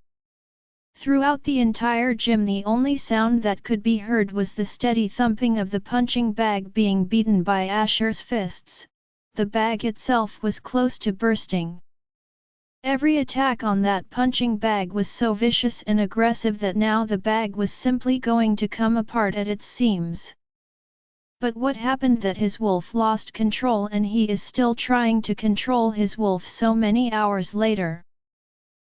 Speaker 1: Throughout the entire gym the only sound that could be heard was the steady thumping of the punching bag being beaten by Asher's fists. The bag itself was close to bursting. Every attack on that punching bag was so vicious and aggressive that now the bag was simply going to come apart at its seams. But what happened that his wolf lost control, and he is still trying to control his wolf so many hours later.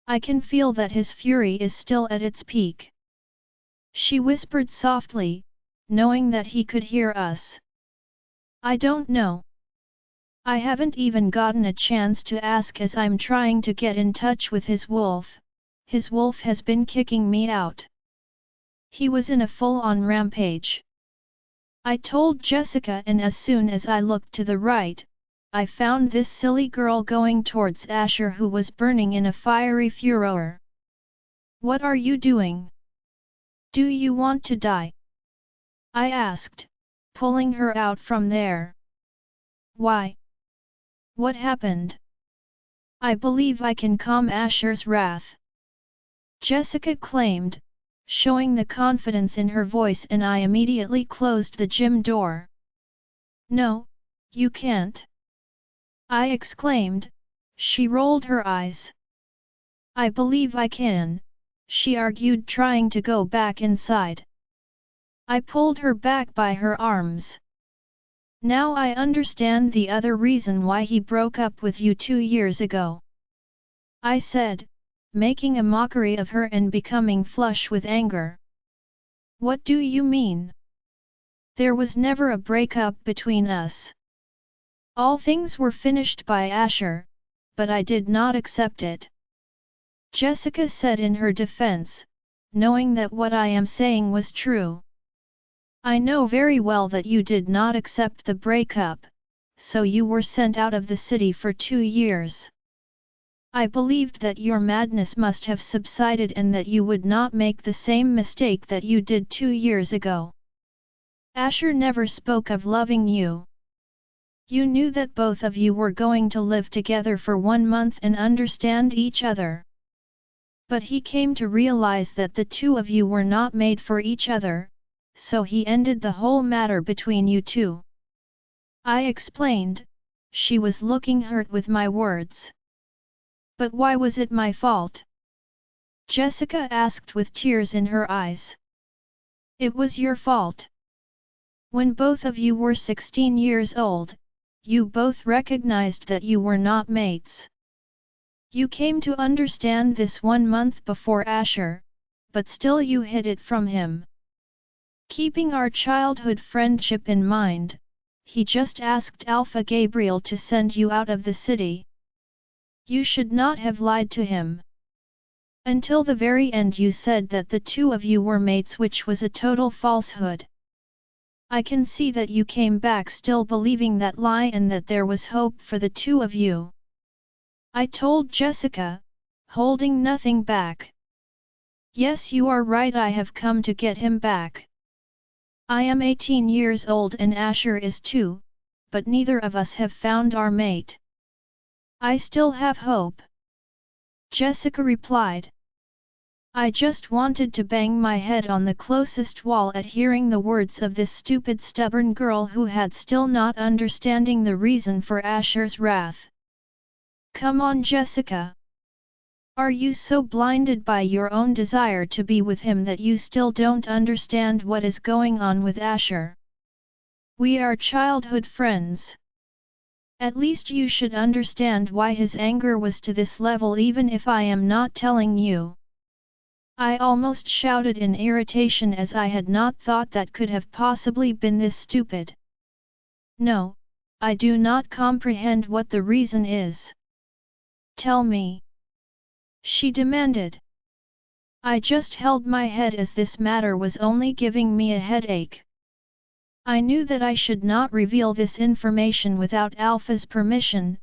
Speaker 1: I can feel that his fury is still at its peak. She whispered softly, knowing that he could hear us. I don't know. I haven't even gotten a chance to ask, as I'm trying to get in touch with his wolf. His wolf has been kicking me out. He was in a full-on rampage. I told Jessica, and as soon as I looked to the right, I found this silly girl going towards Asher, who was burning in a fiery furor. What are you doing? Do you want to die? I asked, pulling her out from there. Why? What happened? I believe I can calm Asher's wrath, Jessica claimed, showing the confidence in her voice, and I immediately closed the gym door. No, you can't. I exclaimed. She rolled her eyes. I believe I can, she argued, trying to go back inside. I pulled her back by her arms. Now I understand the other reason why he broke up with you 2 years ago, I said, making a mockery of her and becoming flush with anger. What do you mean? There was never a breakup between us. All things were finished by Asher, but I did not accept it, Jessica said in her defense, knowing that what I am saying was true. I know very well that you did not accept the breakup, so you were sent out of the city for 2 years. I believed that your madness must have subsided and that you would not make the same mistake that you did 2 years ago. Asher never spoke of loving you. You knew that both of you were going to live together for 1 month and understand each other. But he came to realize that the two of you were not made for each other, so he ended the whole matter between you two. I explained. She was looking hurt with my words. But why was it my fault? Jessica asked with tears in her eyes. It was your fault. When both of you were 16 years old, you both recognized that you were not mates. You came to understand this 1 month before Asher, but still you hid it from him. Keeping our childhood friendship in mind, he just asked Alpha Gabriel to send you out of the city. You should not have lied to him. Until the very end you said that the two of you were mates, which was a total falsehood. I can see that you came back still believing that lie and that there was hope for the two of you. I told Jessica, holding nothing back. Yes, you are right, I have come to get him back. I am 18 years old and Asher is too, but neither of us have found our mate. I still have hope. Jessica replied. I just wanted to bang my head on the closest wall at hearing the words of this stupid stubborn girl who had still not understanding the reason for Asher's wrath. Come on, Jessica. Are you so blinded by your own desire to be with him that you still don't understand what is going on with Asher? We are childhood friends. At least you should understand why his anger was to this level even if I am not telling you. I almost shouted in irritation as I had not thought that could have possibly been this stupid. No, I do not comprehend what the reason is. Tell me. She demanded. I just held my head as this matter was only giving me a headache. I knew that I should not reveal this information without Alpha's permission,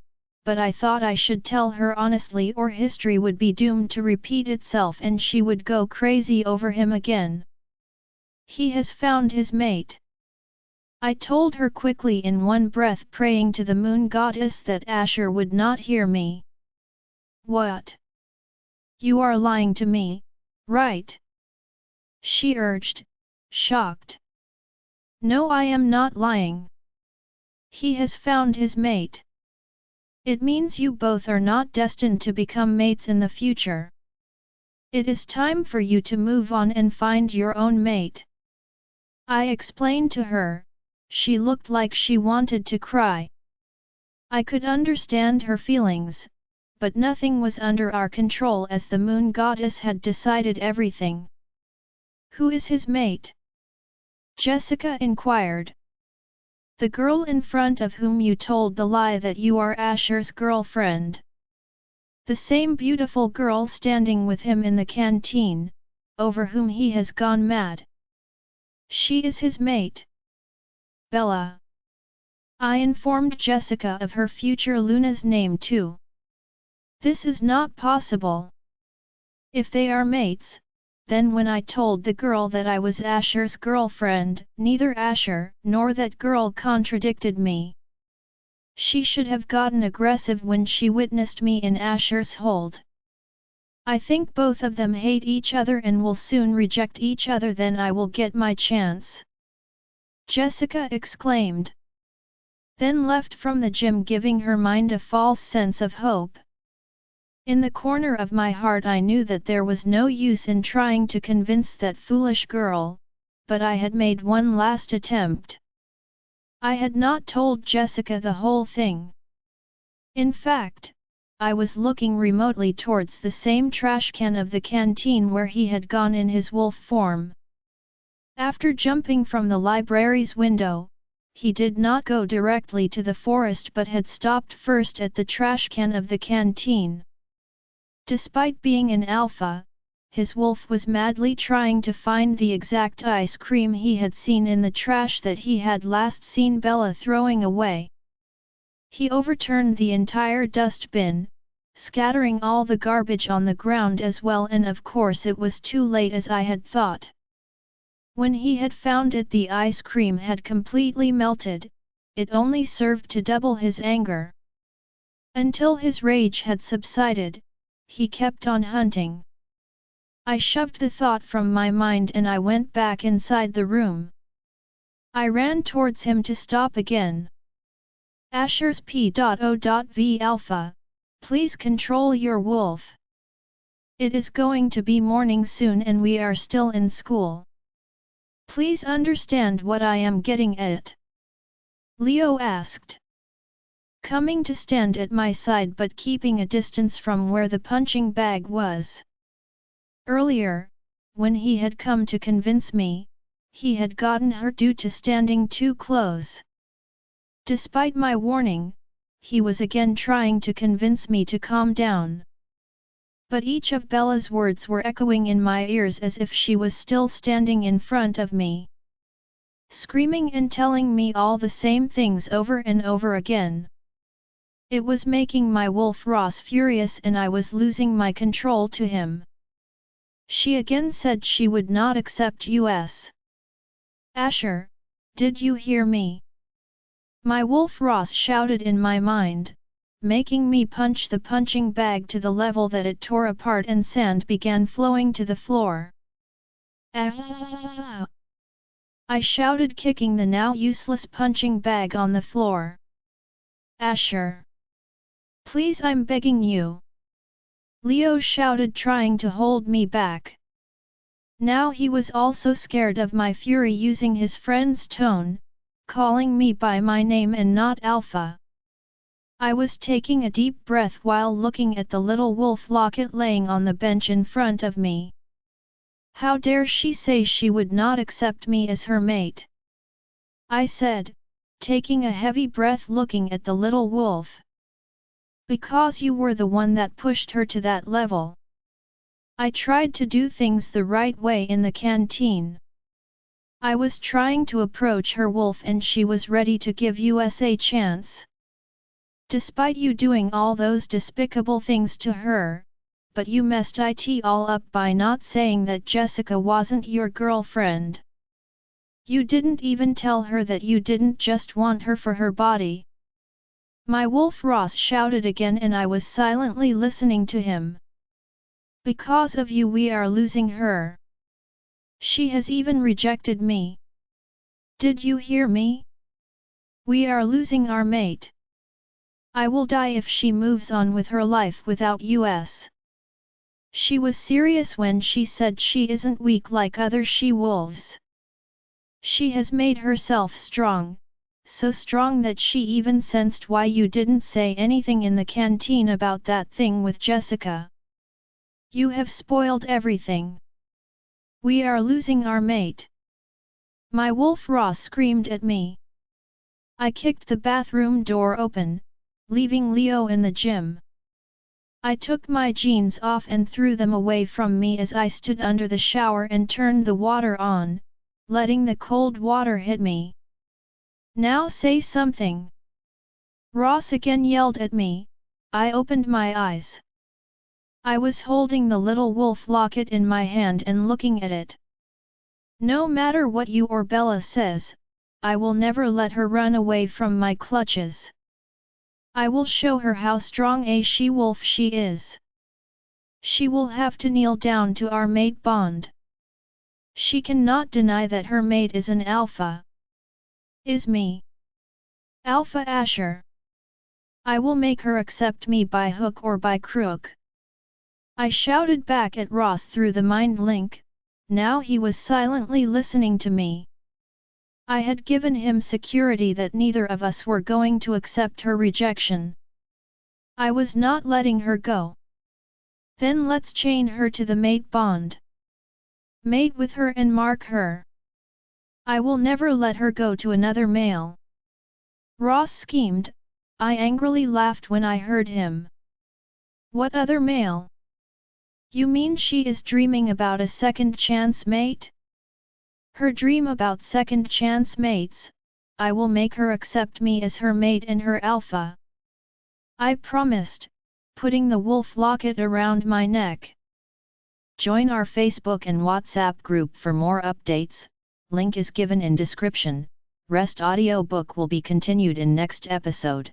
Speaker 1: but I thought I should tell her honestly or history would be doomed to repeat itself and she would go crazy over him again. He has found his mate. I told her quickly in one breath, praying to the moon goddess that Asher would not hear me. What? You are lying to me, right? She urged, shocked. No, I am not lying. He has found his mate. It means you both are not destined to become mates in the future. It is time for you to move on and find your own mate. I explained to her. She looked like she wanted to cry. I could understand her feelings, but nothing was under our control as the moon goddess had decided everything. Who is his mate? Jessica inquired. The girl in front of whom you told the lie that you are Asher's girlfriend. The same beautiful girl standing with him in the canteen, over whom he has gone mad. She is his mate. Bella. I informed Jessica of her future Luna's name too. This is not possible. If they are mates, then when I told the girl that I was Asher's girlfriend, neither Asher nor that girl contradicted me. She should have gotten aggressive when she witnessed me in Asher's hold. I think both of them hate each other and will soon reject each other, then I will get my chance. Jessica exclaimed. Then left from the gym, giving her mind a false sense of hope. In the corner of my heart I knew that there was no use in trying to convince that foolish girl, but I had made one last attempt. I had not told Jessica the whole thing. In fact, I was looking remotely towards the same trash can of the canteen where he had gone in his wolf form. After jumping from the library's window, he did not go directly to the forest but had stopped first at the trash can of the canteen. Despite being an alpha, his wolf was madly trying to find the exact ice cream he had seen in the trash that he had last seen Bella throwing away. He overturned the entire dustbin, scattering all the garbage on the ground as well, and of course it was too late as I had thought. When he had found it, the ice cream had completely melted. It only served to double his anger. Until his rage had subsided, he kept on hunting. I shoved the thought from my mind and I went back inside the room. I ran towards him to stop again. Asher's P.O.V. Alpha, please control your wolf. It is going to be morning soon and we are still in school. Please understand what I am getting at. Leo asked. Coming to stand at my side but keeping a distance from where the punching bag was. Earlier, when he had come to convince me, he had gotten her due to standing too close. Despite my warning, he was again trying to convince me to calm down. But each of Bella's words were echoing in my ears as if she was still standing in front of me, screaming and telling me all the same things over and over again. It was making my wolf Ross furious and I was losing my control to him. She again said she would not accept us. Asher, did you hear me? My wolf Ross shouted in my mind, making me punch the punching bag to the level that it tore apart and sand began flowing to the floor. Ah! I shouted, kicking the now useless punching bag on the floor. Asher! Please, I'm begging you! Leo shouted, trying to hold me back. Now he was also scared of my fury, using his friend's tone, calling me by my name and not Alpha. I was taking a deep breath while looking at the little wolf locket laying on the bench in front of me. How dare she say she would not accept me as her mate? I said, taking a heavy breath looking at the little wolf. Because you were the one that pushed her to that level. I tried to do things the right way in the canteen. I was trying to approach her wolf and she was ready to give us a chance. Despite you doing all those despicable things to her, but you messed it all up by not saying that Jessica wasn't your girlfriend. You didn't even tell her that you didn't just want her for her body. My wolf Ross shouted again and I was silently listening to him. Because of you we are losing her. She has even rejected me. Did you hear me? We are losing our mate. I will die if she moves on with her life without us. She was serious when she said she isn't weak like other she-wolves. She has made herself strong, so strong that she even sensed why you didn't say anything in the canteen about that thing with Jessica. You have spoiled everything. We are losing our mate. My wolf Ross screamed at me. I kicked the bathroom door open, leaving Leo in the gym. I took my jeans off and threw them away from me as I stood under the shower and turned the water on, letting the cold water hit me. Now say something! Ross again yelled at me. I opened my eyes. I was holding the little wolf locket in my hand and looking at it. No matter what you or Bella says, I will never let her run away from my clutches. I will show her how strong a she-wolf she is. She will have to kneel down to our mate bond. She cannot deny that her mate is an alpha. Is me. Alpha Asher. I will make her accept me by hook or by crook. I shouted back at Ross through the mind link. Now he was silently listening to me. I had given him security that neither of us were going to accept her rejection. I was not letting her go. Then let's chain her to the mate bond. Mate with her and mark her. I will never let her go to another male. Ross schemed. I angrily laughed when I heard him. What other male? You mean she is dreaming about a second chance mate? Her dream about second chance mates, I will make her accept me as her mate and her alpha. I promised, putting the wolf locket around my neck. Join our Facebook and WhatsApp group for more updates, link is given in description. Rest audiobook will be continued in next episode.